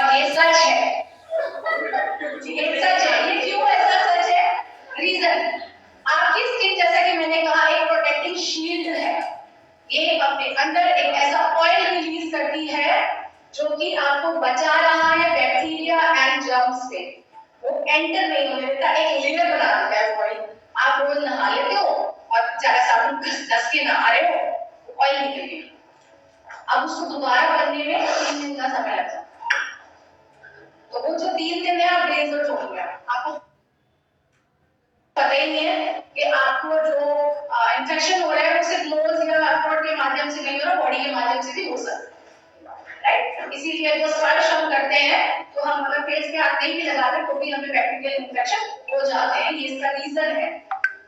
और ये सच है, ये सच है। ये क्यों ऐसा सच है? रीजन, आपकी स्किन जैसा कि मैंने कहा एक प्रोटेक्टिंग शील्ड है, ये अपने अंदर एक ऐसा ऑयल रिलीज करती है जो कि आपको बचा रहा है बैक्टीरिया एंड जर्म्स से, वो एंटर नहीं होने देता, एक लेयर बना देता है बॉडी। आप रोज नहा लेते हो और ज्यादा साबुन घस के नहा रहे हो, ऑयल निकल गया, अब उसको दोबारा बनने में 3 दिन का समय लगता है, तो वो जो 3 दिन है आप डेज छोड़ गया, आपको पता ही नहीं है कि आपको जो इन्फेक्शन हो रहा है वो सिर्फ नोज या थ्रोट के माध्यम से नहीं हो रहा, बॉडी के माध्यम से भी हो सकता है, राइट। इसीलिए जो स्पर्श हम करते हैं तो हम अगर फेस पे हाथ नहीं भी लगाते तो भी हमें बैक्टीरियल इन्फेक्शन हो जाते हैं, ये इसका रीजन है।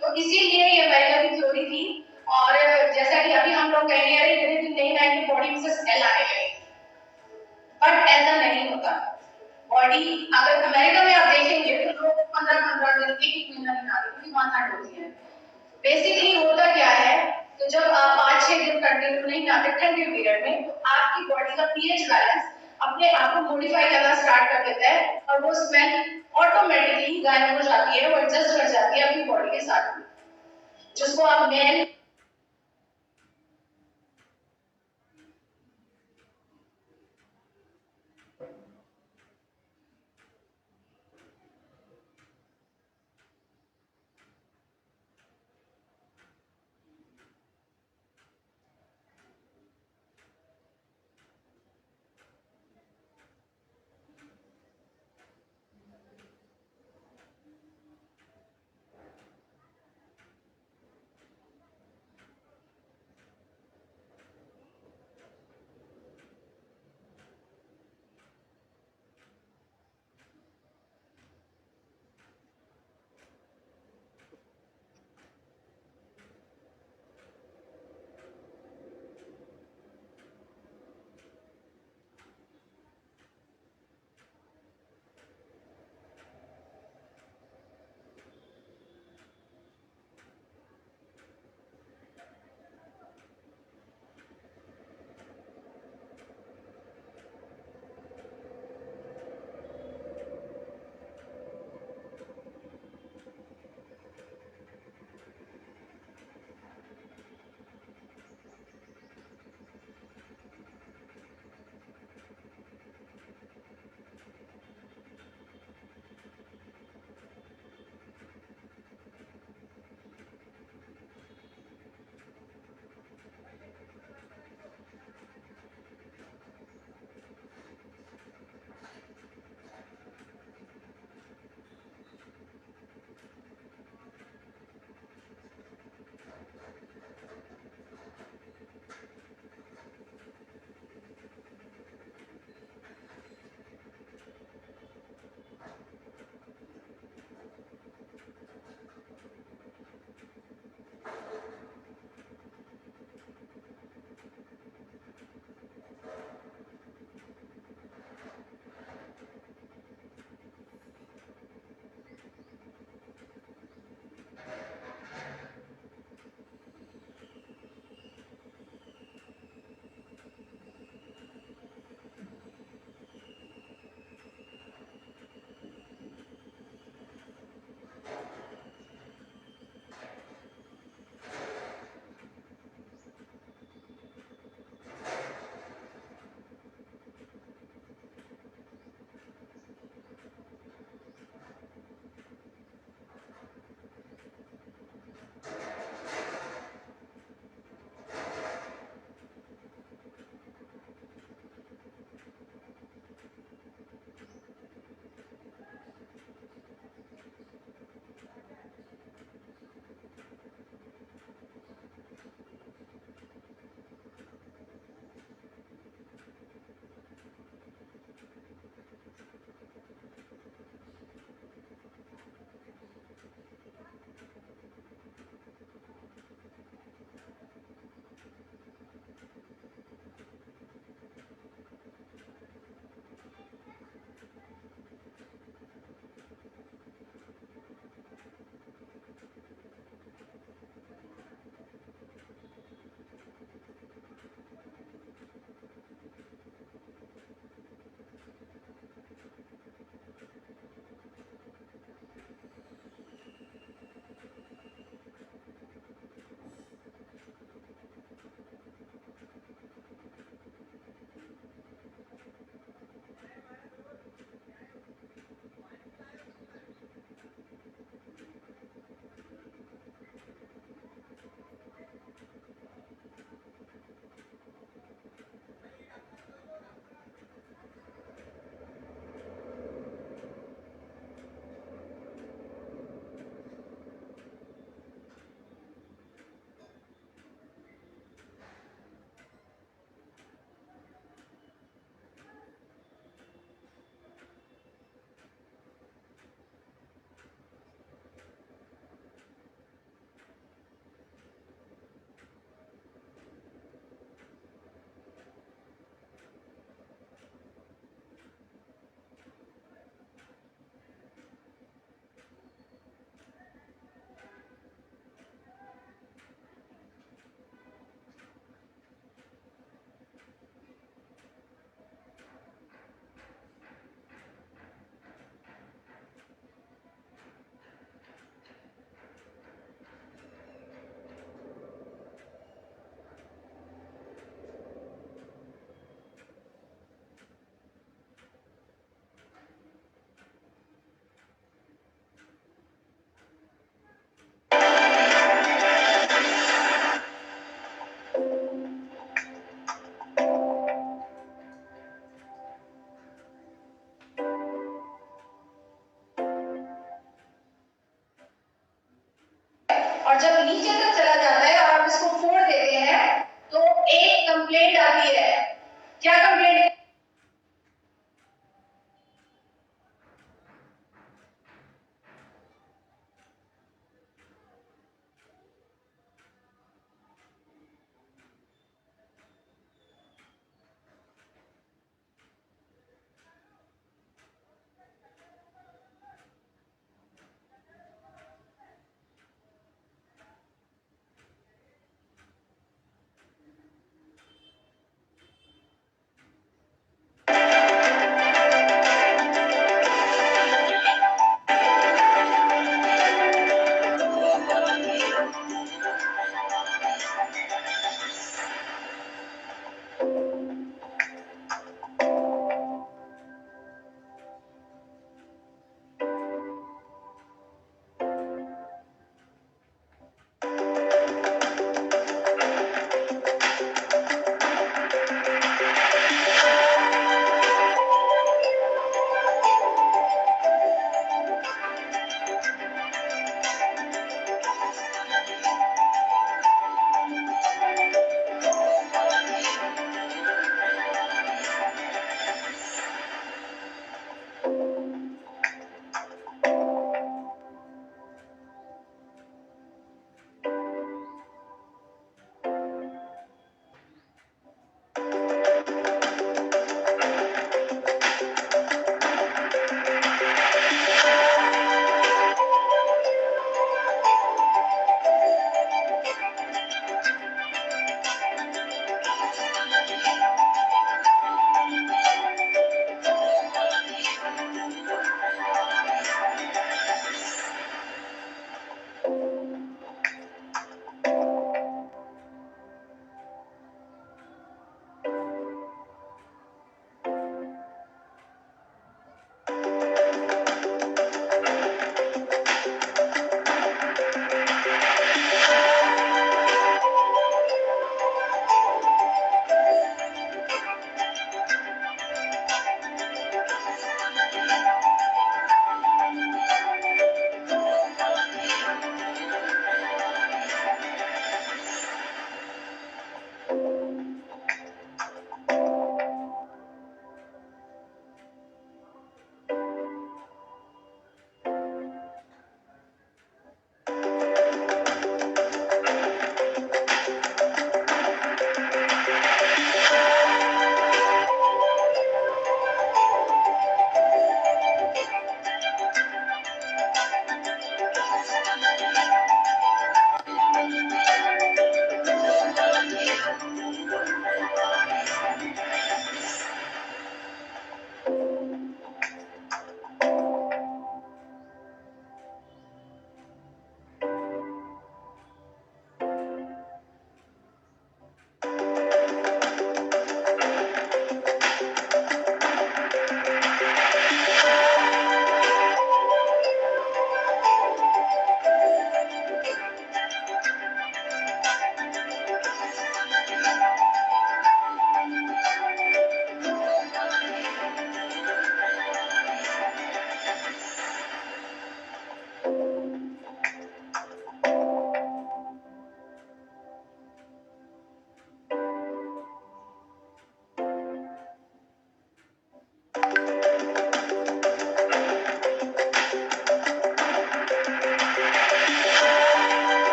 तो इसीलिए ये पहले की थ्योरी थी, और जैसा कि अभी हम लोग कह रहे हैं धीरे धीरे नहीं आएगी बॉडी में से स्मेल आने लगेगी, बट ऐसा नहीं होता। बॉडी अगर अमेरिका में आप देखेंगे तो लोग 15-15 दिन एक महीना नहीं आते क्योंकि माथा होती है। बेसिकली होता क्या है, तो जब आप 5-6 दिन कंटिन्यू नहीं आते ठंडे पीरियड में, तो आपकी बॉडी का पीएच बैलेंस अपने आप को मॉडिफाई करना स्टार्ट कर देता है और वो स्मेल ऑटोमेटिकली गायब हो जाती है, वो एडजस्ट कर जाती है अपनी बॉडी के साथ, जिसको आप मेल और जब नीचे तक चला जाता है और आप इसको फोड़ देते हैं तो एक कंप्लेंट आती है। क्या complaint?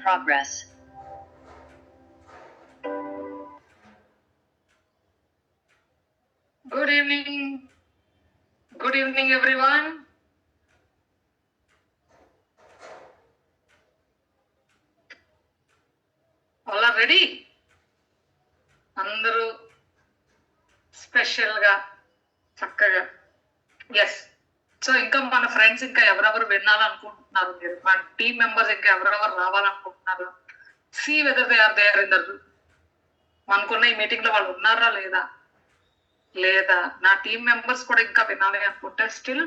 progress. Good evening. Good evening, everyone. All are ready? అందరూ స్పెషల్గా చక్కగా ఎస్. సో ఇంకా మన ఫ్రెండ్స్ ఇంకా ఎవరెవరు వినాలనుకుంటున్నారు, మీరు మన టీమ్ మెంబర్స్ ఇంకా ఎవరెవరు రావాలనుకుంటున్నారు, see whether they are there in the room. మనకున్న ఈ మీటింగ్ లో వాళ్ళు ఉన్నారా లేదా నా టీమ్ మెంబర్స్ కూడా ఇంకా వినాలి అనుకుంటే still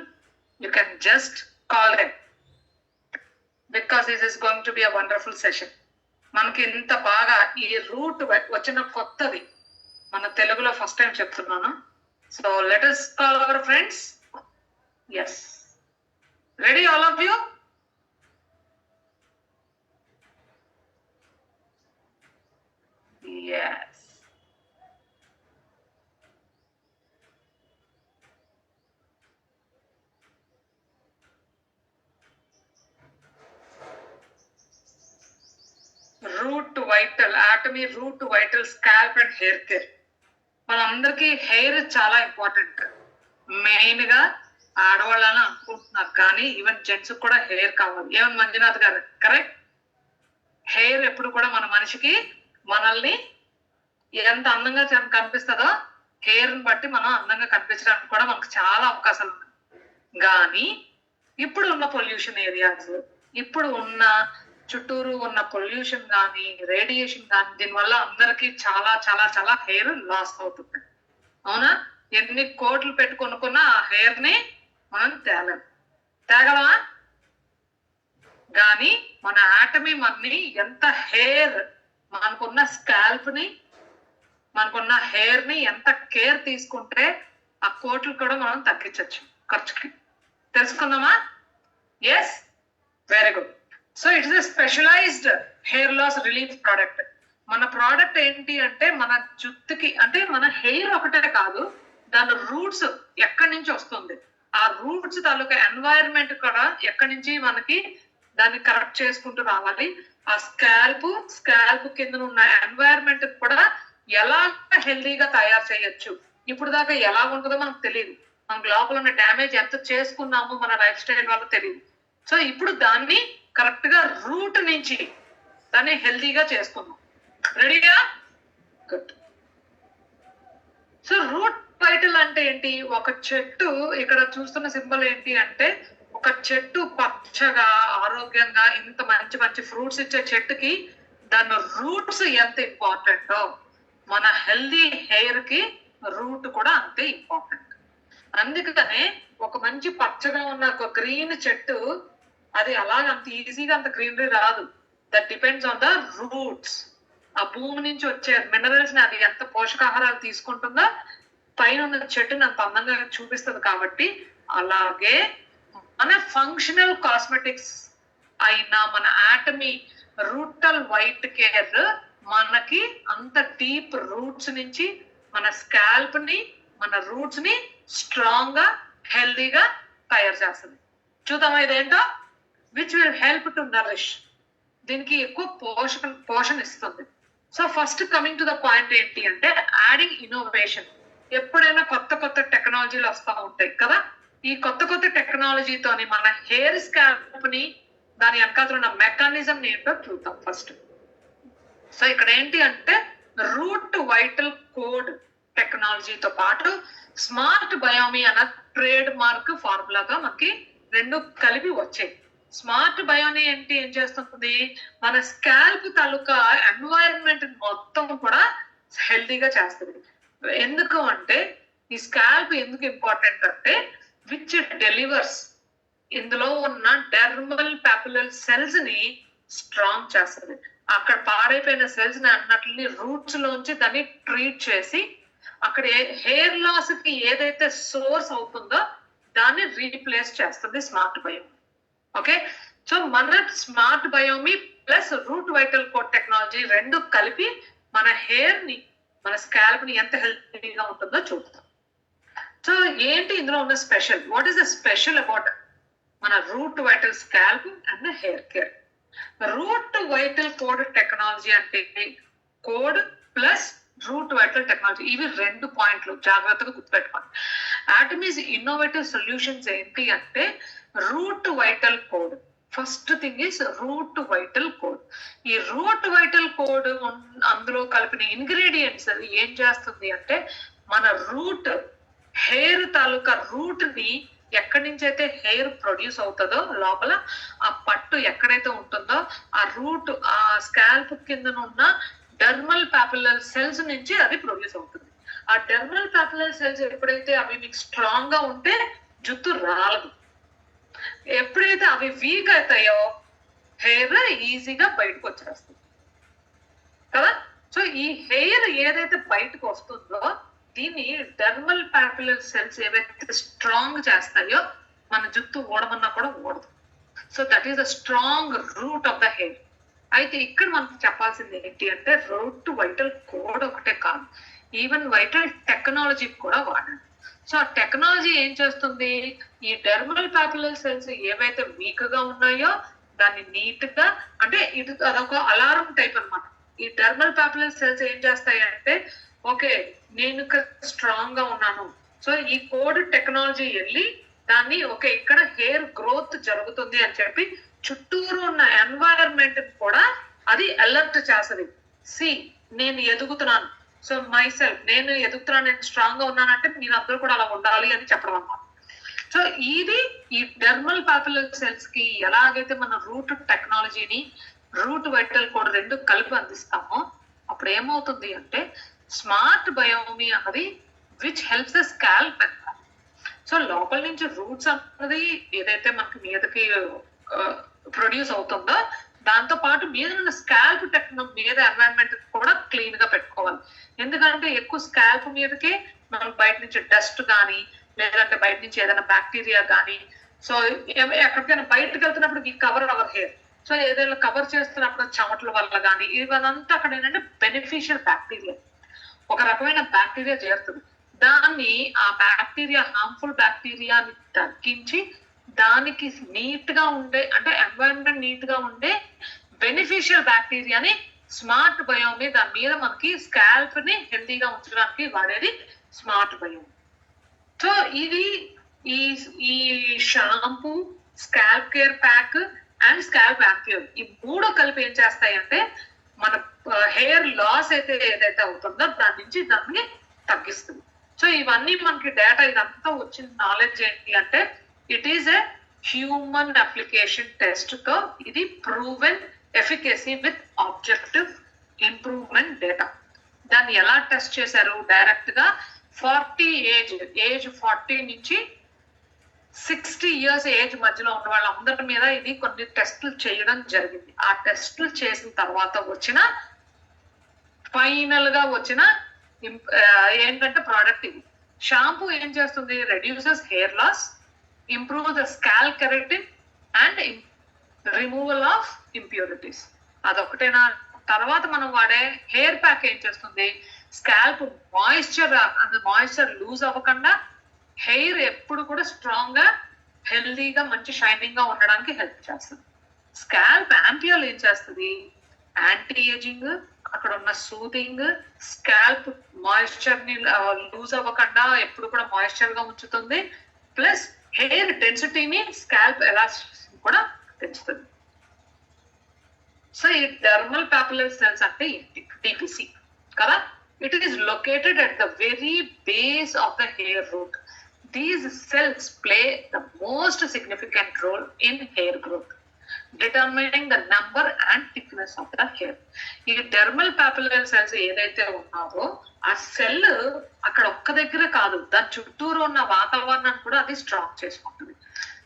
you can just call them, because this is going to be a wonderful session. మనకి ఇంత బాగా ఈ రూట్ వచ్చిన కొత్తది, మన తెలుగులో ఫస్ట్ టైం చెప్తున్నాను. So let us call our friends. Yes, ready all of you? Yes. Root vital Atomy, root vital, scalp and hair care. మనందరికీ హెయిర్ చాలా ఇంపార్టెంట్. మెయిన్ గా ఆడవాళ్ళని అనుకుంటున్నారు, కానీ ఈవెన్ జెంట్స్ కూడా హెయిర్ కావాలి. ఏమన్ మంజునాథ్ గారు కరెక్ట్? హెయిర్ ఎప్పుడు కూడా మన మనిషికి మనల్ని ఎంత అందంగా కనిపిస్తుందో హెయిర్ ని బట్టి మనం అందంగా కనిపించడానికి కూడా మనకు చాలా అవకాశాలు ఉన్నాయి. కానీ ఇప్పుడు ఉన్న పొల్యూషన్ ఏరియాస్, ఇప్పుడు ఉన్న చుట్టూరు ఉన్న పొల్యూషన్ కానీ రేడియేషన్ కానీ దీనివల్ల అందరికి చాలా చాలా చాలా హెయిర్ లాస్ అవుతుంది. అవునా? ఎన్ని కోట్లు పెట్టుకొనుకున్నా ఆ హెయిర్ ని మనం తేగలమా? కానీ మన ఆటమీ మనని ఎంత హెయిర్, మనకున్న స్కాల్ప్ ని, మనకున్న హెయిర్ ని ఎంత కేర్ తీసుకుంటే ఆ కోట్లు కూడా మనం తగ్గించవచ్చు ఖర్చుకి. తెలుసుకుందామా? Yes, very good. So it's a specialized hair loss relief product. మన ప్రోడక్ట్ ఏంటి అంటే మన జుట్టుకి, అంటే మన హెయిర్ ఒకటే కాదు, దాని రూట్స్ ఎక్కడి నుంచి వస్తుంది, ఆ రూట్స్ తాలూకా ఎన్వైరన్మెంట్ కూడా ఎక్కడి నుంచి మనకి దాన్ని కరెక్ట్ చేసుకుంటూ రావాలి. ఆ స్కాల్ప్ కింద ఉన్న ఎన్వైరన్మెంట్ కూడా ఎలా హెల్దీగా తయారు చేయొచ్చు. ఇప్పుడు దాకా ఎలా ఉంటుందో మనకు తెలియదు, మనకు లోపల ఉన్న డ్యామేజ్ ఎంత చేసుకున్నామో మన లైఫ్ స్టైల్ వల్ల తెలియదు. సో ఇప్పుడు దాన్ని కరెక్ట్ గా రూట్ నుంచి దాన్ని హెల్దీగా చేసుకుందాం. రెడీగా? గుడ్. సో రూట్ వైటల్ అంటే ఏంటి? ఒక చెట్టు, ఇక్కడ చూస్తున్న సింబల్ ఏంటి అంటే ఒక చెట్టు పచ్చగా ఆరోగ్యంగా ఇంత మంచి మంచి ఫ్రూట్స్ ఇచ్చే చెట్టుకి దాని రూట్స్ ఎంత ఇంపార్టెంటో మన హెల్దీ హెయిర్ కి రూట్ కూడా అంతే ఇంపార్టెంట్. అందుకనే ఒక మంచి పచ్చగా ఉన్న ఒక గ్రీన్ చెట్టు, అది అలాగ అంత ఈజీగా అంత గ్రీనరీ రాదు. That depends on the roots. ఆ భూమి నుంచి వచ్చే మినరల్స్ ని అది ఎంత పోషకాహారాలు తీసుకుంటుందో పైన ఉన్న చెట్టుని అంత అందంగా చూపిస్తుంది. కాబట్టి అలాగే మన ఫంక్షనల్ కాస్మెటిక్స్ అయిన మన ఆటమీ రూటల్ వైట్ కేర్ మనకి అంత డీప్ రూట్స్ నుంచి మన స్కాల్ప్ ని, మన రూట్స్ ని స్ట్రాంగ్ గా హెల్దీగా తయారు చేస్తుంది. చూద్దామా ఇదేంటో? Which will help to Nourish. దీనికి ఎక్కువ పోషణ ఇస్తుంది. So first coming to the point ఏంటి అంటే యాడింగ్ ఇన్నోవేషన్. ఎప్పుడైనా కొత్త కొత్త టెక్నాలజీలు వస్తూ ఉంటాయి కదా. ఈ కొత్త కొత్త టెక్నాలజీతోని మన హెయిర్ స్కాల్ప్ ని, దాని వెనకాల ఉన్న మెకానిజం ఏంటో చూద్దాం ఫస్ట్. సో ఇక్కడ ఏంటి అంటే రూట్ వైటల్ కోడ్ టెక్నాలజీతో పాటు స్మార్ట్ బయోమీ అన్న ట్రేడ్ మార్క్ ఫార్ములాగా మనకి రెండు కలిపి వచ్చాయి. స్మార్ట్ బయోమీ ఏంటి, ఏం చేస్తుంది? మన స్కాల్ప్ తాలూకా ఎన్వైరన్మెంట్ మొత్తం కూడా హెల్దీగా చేస్తుంది. ఎందుకు అంటే ఈ స్కాల్ప్ ఎందుకు ఇంపార్టెంట్ అంటే విచ్ డెలివర్స్, ఇందులో ఉన్న డెర్మల్ పాపులర్ సెల్స్ ని స్ట్రాంగ్ చేస్తుంది. అక్కడ పాడైపోయిన సెల్స్ ని అన్నట్లని రూట్స్ లోంచి దాన్ని ట్రీట్ చేసి అక్కడ హెయిర్ లాస్ కి ఏదైతే సోర్స్ అవుతుందో దాన్ని రీప్లేస్ చేస్తుంది స్మార్ట్ బయోమీ. ఓకే, సో మన smart biome plus root vital code technology రెండు కలిపి మన హెయిర్ ని, మన స్కాల్ప్ ని ఎంత హెల్తీగా ఉంటుందో చూద్దాం. సో ఏంటి ఇందులో ఉన్న special? What is the special about మన root vital scalp and hair care? Root vital code technology అంటే code plus root vital technology, ఇవి 2 పాయింట్లు జాగ్రత్తగా గుర్తుపెట్టుకోండి. ఆటమీస్ ఇన్నోవేటివ్ సొల్యూషన్స్ ఏంటి అంటే root vital code. First thing is root vital code. ఈ root vital code అందులో కలిపిన ఇంగ్రీడియంట్స్ ఏం చేస్తుంది అంటే మన రూట్ హెయిర్ తాలూకా రూట్ ని ఎక్కడి నుంచి అయితే హెయిర్ ప్రొడ్యూస్ అవుతుందో లోపల ఆ పట్టు ఎక్కడైతే ఉంటుందో ఆ రూట్ ఆ స్కాల్ప్ కింద ఉన్న డెర్మల్ పాపులర్ సెల్స్ నుంచి అది ప్రొడ్యూస్ అవుతుంది. ఆ డెర్మల్ పాపులర్ సెల్స్ ఎప్పుడైతే అవి మీకు స్ట్రాంగ్ గా ఉంటే జుట్టు రాలదు. ఎప్పుడైతే అవి వీక్ అవుతాయో హెయిర్ ఈజీగా బయటకు వచ్చేస్తుంది కదా. సో ఈ హెయిర్ ఏదైతే బయటకు వస్తుందో దీన్ని డెర్మల్ పాపులర్ సెల్స్ ఏవైతే స్ట్రాంగ్ చేస్తాయో మన జుట్టు ఓడమన్నా కూడా ఓడదు. So that is the strong root of the hair. అయితే ఇక్కడ మనకు చెప్పాల్సింది ఏంటి అంటే రూట్ వైటల్ కోడ్ ఒకటే కాదు, ఈవెన్ వైటల్ టెక్నాలజీ కూడా వాడాలి. సో ఆ టెక్నాలజీ ఏం చేస్తుంది, ఈ డెర్మల్ పాపులర్ సెల్స్ ఏవైతే వీక్ గా ఉన్నాయో దాన్ని నీట్ గా అంటే ఇది అదొక అలారం టైప్ అన్నమాట. ఈ డెర్మల్ పాపులర్ సెల్స్ ఏం చేస్తాయి అంటే ఓకే నేను స్ట్రాంగ్ గా ఉన్నాను, సో ఈ కోడ్ టెక్నాలజీ వెళ్ళి దాన్ని ఓకే ఇక్కడ హెయిర్ గ్రోత్ జరుగుతుంది అని చెప్పి చుట్టూరు ఉన్న ఎన్వైరన్మెంట్ కూడా అది అలర్ట్ చేస్తుంది. నేను ఎదుగుతున్నాను, సో మై సెల్ఫ్ నేను ఎదుగుతున్నాను, నేను స్ట్రాంగ్ గా ఉన్నానంటే మీరు అందరూ కూడా అలా ఉండాలి అని చెప్పడం అన్నమాట. సో ఇది ఈ డెర్మల్ పాపులర్ సెల్స్ కి ఎలాగైతే మన రూట్ టెక్నాలజీని రూట్ వైటల్ కోడ్ 2 కలిపి అందిస్తామో అప్పుడు ఏమవుతుంది అంటే స్మార్ట్ బయోమీ అన్నది which helps the scalp. So లోపల నుంచి రూట్స్ అన్నది ఏదైతే మనకి మీదకి ప్రొడ్యూస్ అవుతుందో దాంతో పాటు మీద ఉన్న స్కాల్ప్ మీద ఎన్వైరన్మెంట్ కూడా క్లీన్ గా పెట్టుకోవాలి. ఎందుకంటే ఎక్కువ స్కాల్ప్ మీదకే మనం బయట నుంచి డస్ట్ కానీ లేదంటే బయట నుంచి ఏదైనా బ్యాక్టీరియా కానీ సో ఎక్కడికైనా బయటకు వెళ్తున్నప్పుడు ఈ కవర్ అవర్ హెయిర్, సో ఏదైనా కవర్ చేస్తున్నప్పుడు చెమటల వల్ల కానీ ఇవన్నీ అక్కడ ఏంటంటే బెనిఫిషియల్ బ్యాక్టీరియా, ఒక రకమైన బ్యాక్టీరియా చేరుతుంది. దాన్ని ఆ బ్యాక్టీరియా హార్మ్ఫుల్ బ్యాక్టీరియాని తగ్గించి దానికి నీట్ గా ఉండే అంటే ఎన్వైరన్మెంట్ నీట్ గా ఉండే బెనిఫిషియల్ బ్యాక్టీరియాని స్మార్ట్ బయోమీ దాని మీద మనకి స్కాల్ప్ ని హెల్దీగా ఉంచడానికి వాడేది స్మార్ట్ బయోమీ. సో ఇది ఈ shampoo, scalp care pack and scalp ampoule ఈ 3 కలిపి ఏం చేస్తాయంటే మన హెయిర్ లాస్ అయితే ఏదైతే అవుతుందో దాని నుంచి దాన్ని తగ్గిస్తుంది. సో ఇవన్నీ మనకి డేటా ఇదంతా వచ్చిన నాలెడ్జ్ ఏంటి అంటే it is a human application test తో ఇది proven efficacy with objective improvement data. దాన్ని ఎలా టెస్ట్ చేశారు, డైరెక్ట్ గా 40 ఏజ్ 40 నుంచి 60 years ఏజ్ మధ్యలో ఉన్న వాళ్ళందరి మీద ఇది కొన్ని టెస్టులు చేయడం జరిగింది. ఆ టెస్టులు చేసిన తర్వాత వచ్చిన ఫైనల్ గా వచ్చిన ఏంటంటే ప్రోడక్ట్ ఇది. షాంపూ ఏం చేస్తుంది, reduces hair loss, improve the scalp keratin and removal of impurities. అదొకటేనా? తర్వాత మనం వాడే హెయిర్ ప్యాక్ ఏం చేస్తుంది, స్కాల్ప్ మాయిశ్చర్ లూజ్ అవ్వకుండా హెయిర్ ఎప్పుడు కూడా స్ట్రాంగ్ గా హెల్దీగా మంచి షైనింగ్ గా ఉండడానికి హెల్ప్ చేస్తుంది. స్కాల్ప్ యాంప్యూర్ ఏం చేస్తుంది, యాంటీ ఏజింగ్, అక్కడ ఉన్న సూదింగ్, స్కాల్ప్ మాయిశ్చర్ ని లూజ్ అవ్వకుండా ఎప్పుడు కూడా మాయిశ్చర్ గా ఉంచుతుంది, ప్లస్ హెయిర్ డెన్సిటీని స్కాల్ప్ ఎలాస్టిసిటీ కూడా పెంచుతుంది. సో ఈ డెర్మల్ పాపులర్ సెల్స్ అంటే ఏంటి, డిపిసి కదా. It is located at the very base of the hair root. These cells play the most significant role in hair growth, determining the number and thickness of the hair. ఈ dermal popular cells ఏదైతే ఉన్నారో ఆ cell అక్కడ ఒక్క దగ్గర కాదు, దాని చుట్టూరు ఉన్న వాతావరణాన్ని కూడా అది స్ట్రాంగ్ చేసుకుంటుంది.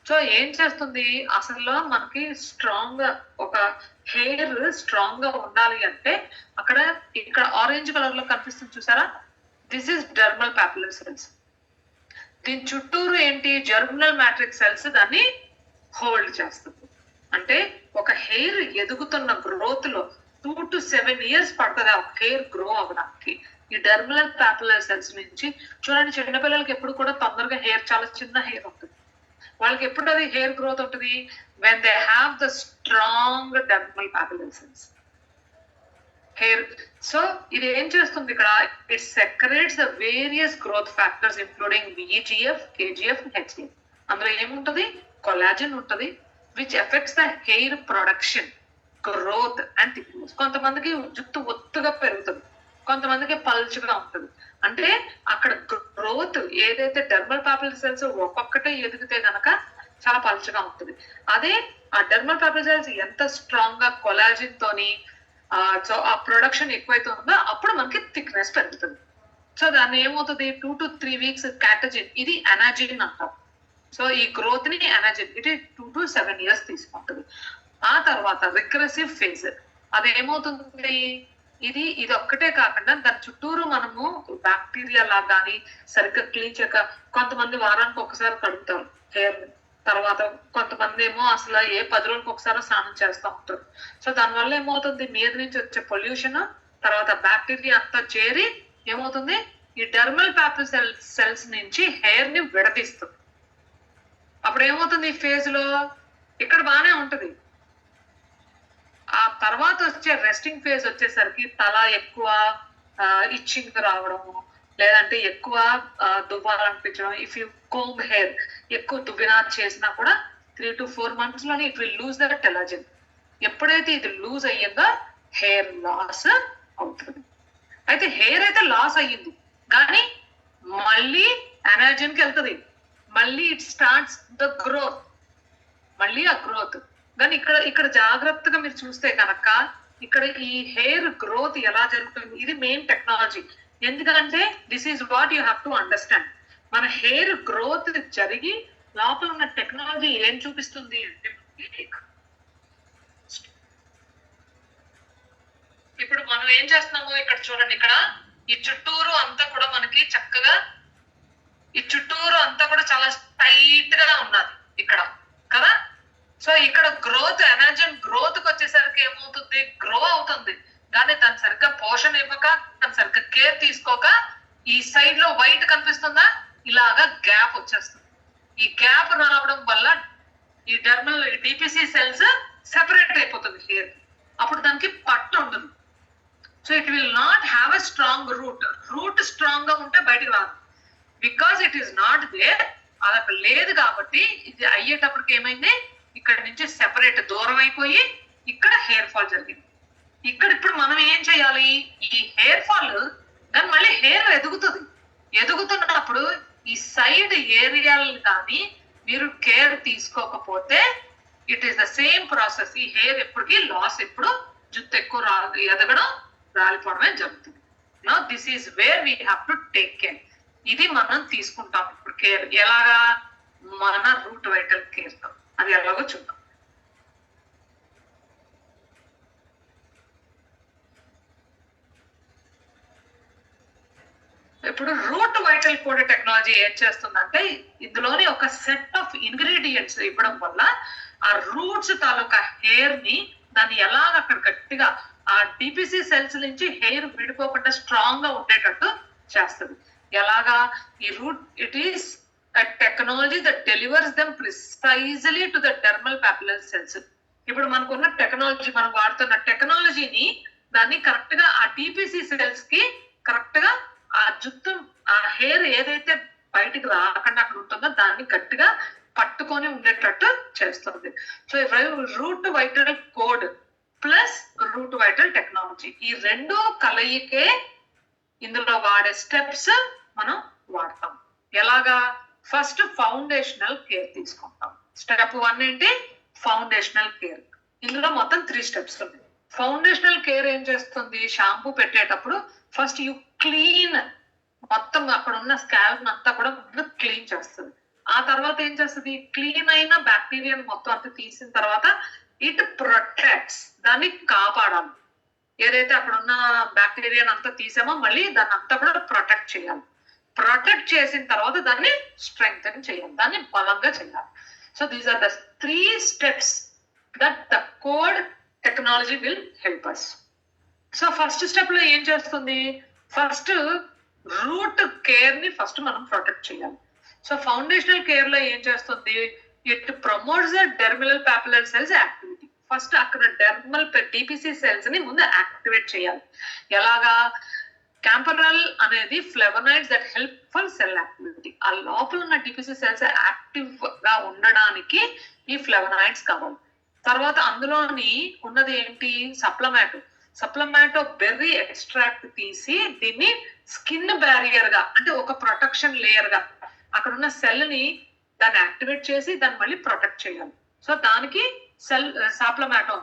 సో ఏం చేస్తుంది, అసలు మనకి స్ట్రాంగ్ ఒక హెయిర్ స్ట్రాంగ్ గా ఉండాలి అంటే ఇక్కడ ఆరెంజ్ కలర్ లో కనిపిస్తుంది చూసారా, this is dermal popular cells. దీని చుట్టూరు ఏంటి, జర్మినల్ మ్యాట్రిక్స్ సెల్స్ దాన్ని హోల్డ్ చేస్తుంది. అంటే ఒక హెయిర్ ఎదుగుతున్న గ్రోత్ లో 2 to 7 years పడుతుంది ఆ హెయిర్ గ్రో అవ్వడానికి. ఈ డెర్మల్ పాపులర్ సెల్స్ నుంచి చూడండి, చిన్నపిల్లలకి ఎప్పుడు కూడా తొందరగా హెయిర్ చాలా చిన్న హెయిర్ ఉంటుంది. వాళ్ళకి ఎప్పుడు అది హెయిర్ గ్రోత్ ఉంటుంది, when they have the strong dermal papilla cells hair. So ఇది ఏం చేస్తుంది ఇక్కడ, it secretes the various growth factors including VGF, KGF, HGF. అందులో ఏముంటది, కొలాజన్ ఉంటది, which effects the hair production, growth and thickness. కొంతమందికి జుట్టు ఒత్తుగా పెరుగుతుంది, కొంతమందికి పల్చగా ఉంటుంది. అంటే అక్కడ గ్రోత్ ఏదైతే డెర్మల్ పాపిలర్ సెల్స్ ఒక్కొక్కటే ఎదిగితే గనక చాలా పల్చగా ఉంటుంది. అదే ఆ డెర్మల్ పాపిలర్ సెల్స్ ఎంత స్ట్రాంగ్ గా కొలాజిన్ తోని సో ఆ ప్రొడక్షన్ ఎక్కువైతే ఉందో అప్పుడు మనకి థిక్నెస్ పెరుగుతుంది. సో దాన్ని ఏమవుతుంది, 2 to 3 weeks క్యాటజిన్, ఇది ఎనర్జిన్ అంటాం. సో ఈ గ్రోత్ ని ఎనర్జిన్, ఇది 2 to 7 years తీసుకుంటుంది. ఆ తర్వాత రిగ్రెసివ్ ఫేజ్, అదేమవుతుంది, ఇది ఒక్కటే కాకుండా దాని చుట్టూరు మనము బ్యాక్టీరియా లాగా కానీ సరిగ్గా క్లీన్ చేయక, కొంతమంది వారానికి ఒకసారి కడుగుతారు హెయిర్, తర్వాత కొంతమంది ఏమో అసలు 10 రోజులకు ఒకసారి స్నానం చేస్తూ ఉంటారు. సో దానివల్ల ఏమవుతుంది, మీద నుంచి వచ్చే పొల్యూషన్, తర్వాత బ్యాక్టీరియా అంతా చేరి ఏమవుతుంది, ఈ డెర్మల్ పాపిలర్ సెల్స్ నుంచి హెయిర్ ని విడదీస్తుంది. అప్పుడు ఏమవుతుంది, ఈ ఫేజ్ లో ఇక్కడ బాగానే ఉంటది. ఆ తర్వాత వచ్చే రెస్టింగ్ ఫేజ్ వచ్చేసరికి తల ఎక్కువ ఇచ్చింగ్ రావడము, లేదంటే ఎక్కువ దువ్వాలనిపించడం. ఇఫ్ యూ కోంబ్ హెయిర్, ఎక్కువ దువ్వినా చేసినా కూడా 3 to 4 months లోనే ఇట్ విల్ లూజ్ ద టెలాజిన్. ఎప్పుడైతే ఇది లూజ్ అయ్యిందో హెయిర్ లాస్ అవుతుంది. అయితే హెయిర్ అయితే లాస్ అయ్యింది కానీ మళ్ళీ ఎనర్జీకి వెళ్తుంది, మళ్ళీ ఇట్ స్టార్ట్స్ ద గ్రోత్, మళ్ళీ ఆ గ్రోత్. కానీ ఇక్కడ జాగ్రత్తగా మీరు చూస్తే కనుక ఇక్కడ ఈ హెయిర్ గ్రోత్ ఎలా జరుగుతుంది, ఇది మెయిన్ టెక్నాలజీ. ఎందుకంటే this is what you have to understand. మన హెయిర్ గ్రోత్ జరిగి లోపల ఉన్న టెక్నాలజీ ఏం చూపిస్తుంది అంటే, ఇప్పుడు మనం ఏం చేస్తున్నాము ఇక్కడ చూడండి, ఇక్కడ ఈ చుట్టూరు అంతా కూడా మనకి చక్కగా, ఈ చుట్టూరు అంతా కూడా చాలా టైట్ గా ఉన్నది ఇక్కడ కదా. సో ఇక్కడ గ్రోత్, ఎనర్జన్ గ్రోత్ కి వచ్చేసరికి ఏమవుతుంది, గ్రో అవుతుంది కానీ దాని సరిగ్గా పోషణ ఇవ్వక, దాని సరిగ్గా కేర్ తీసుకోక ఈ సైడ్ లో వైట్ కనిపిస్తుందా, ఇలాగా గ్యాప్ వచ్చేస్తుంది. ఈ గ్యాప్ రావడం వల్ల ఈ డెర్మల్ డిపిసి సెల్స్ సెపరేట్ అయిపోతుంది హెయిర్, అప్పుడు దానికి పట్టు ఉండదు. So it will not have a strong root strong గా ఉంటే బయటకు రాదు. Because it is not there, అది అక్కడ లేదు కాబట్టి ఇది అయ్యేటప్పటికి ఏమైంది, ఇక్కడ నుంచి సెపరేట్ దూరం అయిపోయి ఇక్కడ హెయిర్ ఫాల్ జరిగింది. ఇక్కడ ఇప్పుడు మనం ఏం చేయాలి, ఈ హెయిర్ ఫాల్ దాన్ని మళ్ళీ హెయిర్ ఎదుగుతున్నప్పుడు ఈ సైడ్ ఏరియాలు కానీ మీరు కేర్ తీసుకోకపోతే it is the same process. ఈ హెయిర్ ఎప్పటికీ లాస్, ఎప్పుడు జుట్టు ఎక్కువ ఎదగడం, రాలిపోవడమే జరుగుతుంది. Now this is where we have to take care. ఇది మనం తీసుకుంటాం ఇప్పుడు కేర్. ఎలాగా, మన రూట్ వైటల్ కేర్ తో. అది ఎలాగో చూద్దాం. ఇప్పుడు రూట్ వైటల్ కోడ్ టెక్నాలజీ ఏం చేస్తుందంటే, ఇందులోని ఒక సెట్ ఆఫ్ ఇంగ్రీడియంట్స్ ఇవ్వడం వల్ల ఆ రూట్స్ తాలూకా హెయిర్ ని దాన్ని ఎలాగ అక్కడ గట్టిగా ఆ డిపిసి సెల్స్ నుంచి హెయిర్ విడిపోకుండా స్ట్రాంగ్ గా ఉండేటట్టు చేస్తుంది. ఎలాగా, ఈ root, it is a technology that delivers them precisely to the dermal papilar cells. ఇప్పుడు మనకున్న టెక్నాలజీ, మనం వాడుతున్న టెక్నాలజీని దాన్ని కరెక్ట్ గా ఆ టిపిసి సెల్స్ కి కరెక్ట్ గా ఆ జుట్టు, ఆ హెయిర్ ఏదైతే బయటికి రాకుండా అక్కడ ఉంటుందో దాన్ని గట్టిగా పట్టుకొని ఉండేటట్టు చేస్తుంది. So root vital code plus root vital technology, ఈ రెండు కలయికే ఇందులో వాడే స్టెప్స్ మనం వాడతాం. ఎలాగా, ఫస్ట్ ఫౌండేషనల్ కేర్ తీసుకుంటాం. స్టెప్ 1 ఏంటి, ఫౌండేషనల్ కేర్. ఇందులో మొత్తం 3 steps ఉంది. ఫౌండేషనల్ కేర్ ఏం చేస్తుంది, షాంపూ పెట్టేటప్పుడు ఫస్ట్ యూ క్లీన్, మొత్తం అక్కడ ఉన్న స్కాల్ప్ అంతా కూడా క్లీన్ చేస్తుంది. ఆ తర్వాత ఏం చేస్తుంది, క్లీన్ అయిన బ్యాక్టీరియా మొత్తం అంతా తీసిన తర్వాత ఇట్ ప్రొటెక్ట్స్, దాన్ని కాపాడాలి. ఏదైతే అక్కడ ఉన్న బ్యాక్టీరియా అంతా తీసామో మళ్ళీ దాన్ని అంతా కూడా ప్రొటెక్ట్ చేయాలి. ప్రొటెక్ట్ చేసిన తర్వాత దాన్ని స్ట్రెంగ్తన్ చేయాలి, దాన్ని బలంగా చేయాలి. So these are the 3 steps that the code technology will help us. So first step లో ఏం చేస్తుంది, ఫస్ట్ రూట్ కేర్ ని ఫస్ట్ మనం ప్రొటెక్ట్ చేయాలి. సో ఫౌండేషనల్ కేర్ లో ఏం చేస్తుంది, it promotes the dermal popular cells activity. First అక్కడ డెర్మల్ డిపిసి సెల్స్ ని ముందు యాక్టివేట్ చేయాలి. ఎలాగా? క్యాంపరల్ అనేది flavonoids that help for cell activity. ఆ లోపల ఉన్న డిపిసి సెల్స్ యాక్టివ్ గా ఉండడానికి ఈ ఫ్లెవనాయిడ్స్ కావాలి. తర్వాత అందులోని ఉన్నది ఏంటి? సప్లమాటో బెర్రీ ఎక్స్ట్రాక్ట్ తీసి దీన్ని స్కిన్ బ్యారియర్ గా, అంటే ఒక ప్రొటెక్షన్ లేయర్ గా అక్కడ ఉన్న సెల్ ని దాన్ని యాక్టివేట్ చేసి దాన్ని మళ్ళీ ప్రొటెక్ట్ చేయాలి. సో దానికి సాప్లమాటో.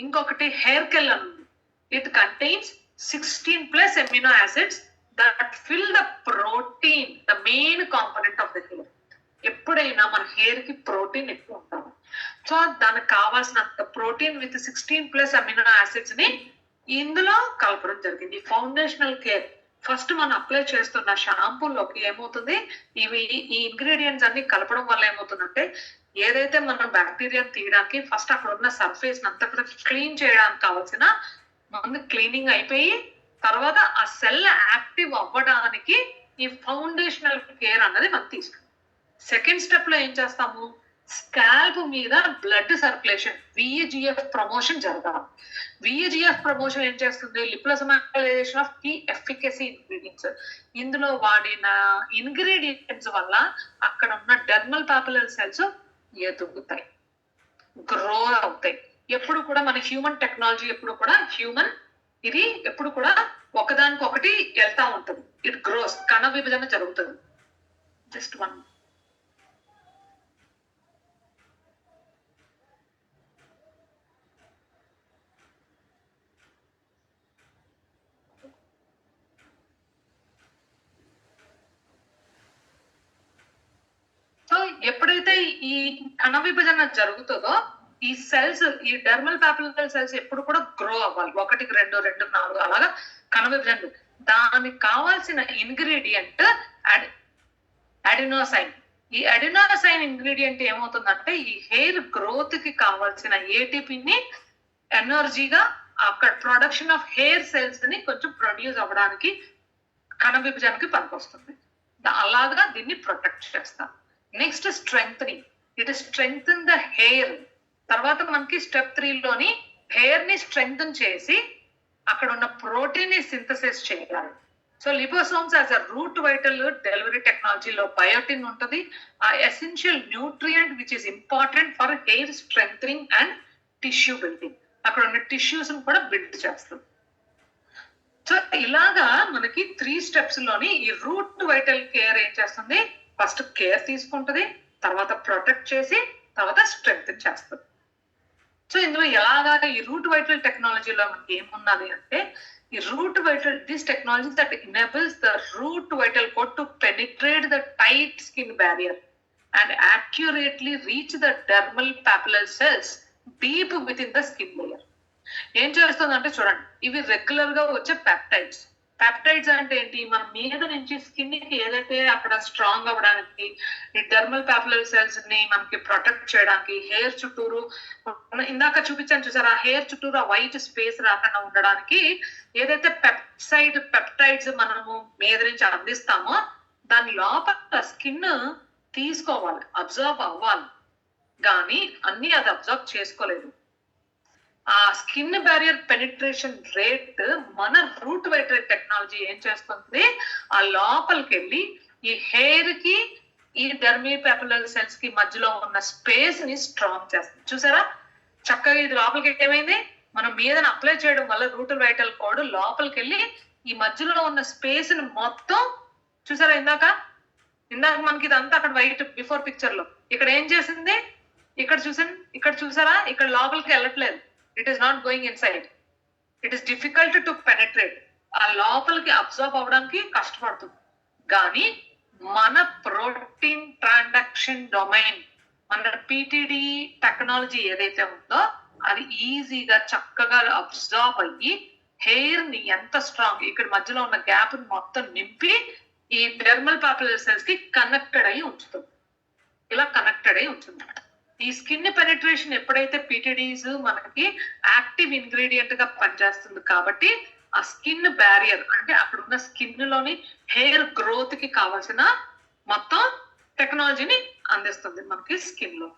ఇంకొకటి హెయిర్ కెల్ అని ఉంది. It contains 16+ amino acids that fill the protein, the main component of the hair. ఎప్పుడైనా మన హెయిర్ కి ప్రోటీన్ ఎక్కువ ఉంటుంది. సో దానికి కావాల్సినంత ప్రోటీన్ విత్ 16+ amino acids ని ఇందులో కలపడం జరిగింది. ఫౌండేషనల్ కేర్ ఫస్ట్ మనం అప్లై చేస్తున్న షాంపూలోకి ఏమవుతుంది, ఈ ఇంగ్రీడియంట్స్ అన్ని కలపడం వల్ల ఏమవుతుందంటే, ఏదైతే మనం బ్యాక్టీరియా తీయడానికి ఫస్ట్ అక్కడ ఉన్న సర్ఫేస్ అంతా కూడా క్లీన్ చేయడానికి కావాల్సిన ముందు క్లీనింగ్ అయిపోయి, తర్వాత ఆ సెల్ యాక్టివ్ అవ్వడానికి ఈ ఫౌండేషనల్ కేర్ అన్నది మనం తీసుకుంటాం. సెకండ్ స్టెప్ లో ఏం చేస్తాము, స్కాల్ప్ మీద బ్లడ్ సర్క్యులేషన్, VEGF ప్రమోషన్ జరగాలి. VEGF ప్రమోషన్ ఏం చేస్తుంది, లిపోసోమైలేషన్ ఆఫ్ కీ ఎఫికసీ ఇంగ్రీడియంట్స్. ఇందులో వాడిన ఇంగ్రీడియంట్స్ వల్ల అక్కడ ఉన్న డెర్మల్ పాపులర్ సెల్స్ ఎదుగుతాయి, గ్రో అవుతాయి. ఎప్పుడు కూడా మన హ్యూమన్ టెక్నాలజీ ఎప్పుడు కూడా ఇది ఎప్పుడు కూడా ఒకదానికొకటి వెళ్తా ఉంటుంది. ఇట్ గ్రోస్, కణ విభజన జరుగుతుంది. Just one. సో ఎప్పుడైతే ఈ కణ విభజన జరుగుతుందో ఈ సెల్స్, ఈ డెర్మల్ పాపులర్ సెల్స్ ఎప్పుడు కూడా గ్రో అవ్వాలి. 1, 2, 2, 4 అలాగా కణ విభజన. దానికి కావాల్సిన ఇంగ్రీడియంట్ అడినోసైన్. ఈ అడినోసైన్ ఇంగ్రీడియంట్ ఏమవుతుందంటే, ఈ హెయిర్ గ్రోత్ కి కావాల్సిన ఏటీపీని ఎనర్జీగా అక్కడ ప్రొడక్షన్ ఆఫ్ హెయిర్ సెల్స్ ని కొంచెం ప్రొడ్యూస్ అవ్వడానికి కణ విభజనకి పనికొస్తుంది. అలాగా దీన్ని ప్రొటెక్ట్ చేస్తాం. Next strengthening. It strengthen the hair. తర్వాత మనకి స్టెప్ 3లోని హెయిర్ ని స్ట్రెంగ్తన్ చేసి అక్కడ ఉన్న ప్రోటీన్ ని సింథసిస్ చేయాలి. So liposomes as a root vital delivery టెక్నాలజీలో బయోటిన్ ఉంటుంది. ఆ essential nutrient which is important for hair strengthening and tissue building. అక్కడ ఉన్న టిష్యూస్ కూడా బిల్డ్ చేస్తుంది. సో ఇలాగా మనకి 3 స్టెప్స్ లోని ఈ రూట్ వైటల్ కేర్ ఏం చేస్తుంది, ఫస్ట్ కేర్ తీసుకుంటుంది, తర్వాత ప్రొటెక్ట్ చేసి, తర్వాత స్ట్రెంగ్తన్ చేస్తుంది. సో ఇందులో ఎలాగా ఈ రూట్ వైటల్ టెక్నాలజీలో మనకి ఏమున్నది అంటే, ఈ root vital, this technology that enables the root vital code to penetrate the tight skin barrier and accurately reach the dermal popular cells deep within the skin layer. ఏం చేస్తుందంటే చూడండి, ఇవి regular గా వచ్చే పెప్టైడ్స్. పెప్టైడ్స్ అంటే ఏంటి, మన మీద నుంచి స్కిన్ కి ఏదైతే అక్కడ స్ట్రాంగ్ అవ్వడానికి, ఈ డెర్మల్ పాపులర్ సెల్స్ ని మనకి ప్రొటెక్ట్ చేయడానికి, హెయిర్ చుట్టూరు ఇందాక చూపించాను చూసారా, హెయిర్ చుట్టూరు ఆ వైట్ స్పేస్ రాకుండా ఉండడానికి ఏదైతే పెప్టైడ్స్ మనము మీద నుంచి అందిస్తామో దాని లోపల స్కిన్ తీసుకోవాలి, అబ్జర్వ్ అవ్వాలి. కానీ అన్ని అది అబ్జర్వ్ చేసుకోలేదు. ఆ స్కిన్ బ్యారియర్ పెనిట్రేషన్ రేట్ మన రూట్ వైటల్ టెక్నాలజీ ఏం చేస్తుంది, ఆ లోపలికి వెళ్ళి ఈ హెయిర్ కి ఈ డెర్మల్ పాపులర్ సెల్స్ కి మధ్యలో ఉన్న స్పేస్ ని స్ట్రాంగ్ చేస్తుంది. చూసారా చక్కగా ఇది లోపలికి ఏమైంది, మనం మీద అప్లై చేయడం వల్ల రూట్ వైటల్ కోడ్ లోపలికి వెళ్ళి ఈ మధ్యలో ఉన్న స్పేస్ ని మొత్తం చూసారా. ఇందాక మనకి ఇదంతా అక్కడ వైట్ బిఫోర్ పిక్చర్ లో, ఇక్కడ ఏం చేసింది, ఇక్కడ చూసారా, ఇక్కడ లోపలికి వెళ్ళట్లేదు. It is not going inside. It is difficult to penetrate. ఆ లోపలికి అబ్జర్వ్ అవడానికి కష్టపడుతుంది. కానీ మన ప్రోటీన్ ట్రాన్సాక్షన్ డొమైన్, మన PTD టెక్నాలజీ ఏదైతే ఉందో అది ఈజీగా చక్కగా అబ్జర్వ్ అయ్యి హెయిర్ ని ఎంత స్ట్రాంగ్, ఇక్కడ మధ్యలో ఉన్న గ్యాప్ మొత్తం నింపి ఈ డెర్మల్ పాపులర్ సెల్స్ కి కనెక్టెడ్ అయి ఉంచుతుంది. ఇలా కనెక్టెడ్ అయి ఉంటుంది. ఈ స్కిన్ పెనిట్రేషన్ ఎప్పుడైతే PTDs మనకి యాక్టివ్ ఇంగ్రీడియంట్ గా పనిచేస్తుంది కాబట్టి ఆ స్కిన్ బ్యారియర్, అంటే అక్కడ ఉన్న స్కిన్ లోని హెయిర్ గ్రోత్ కి కావాల్సిన మొత్తం టెక్నాలజీని అందిస్తుంది మనకి స్కిన్ లో.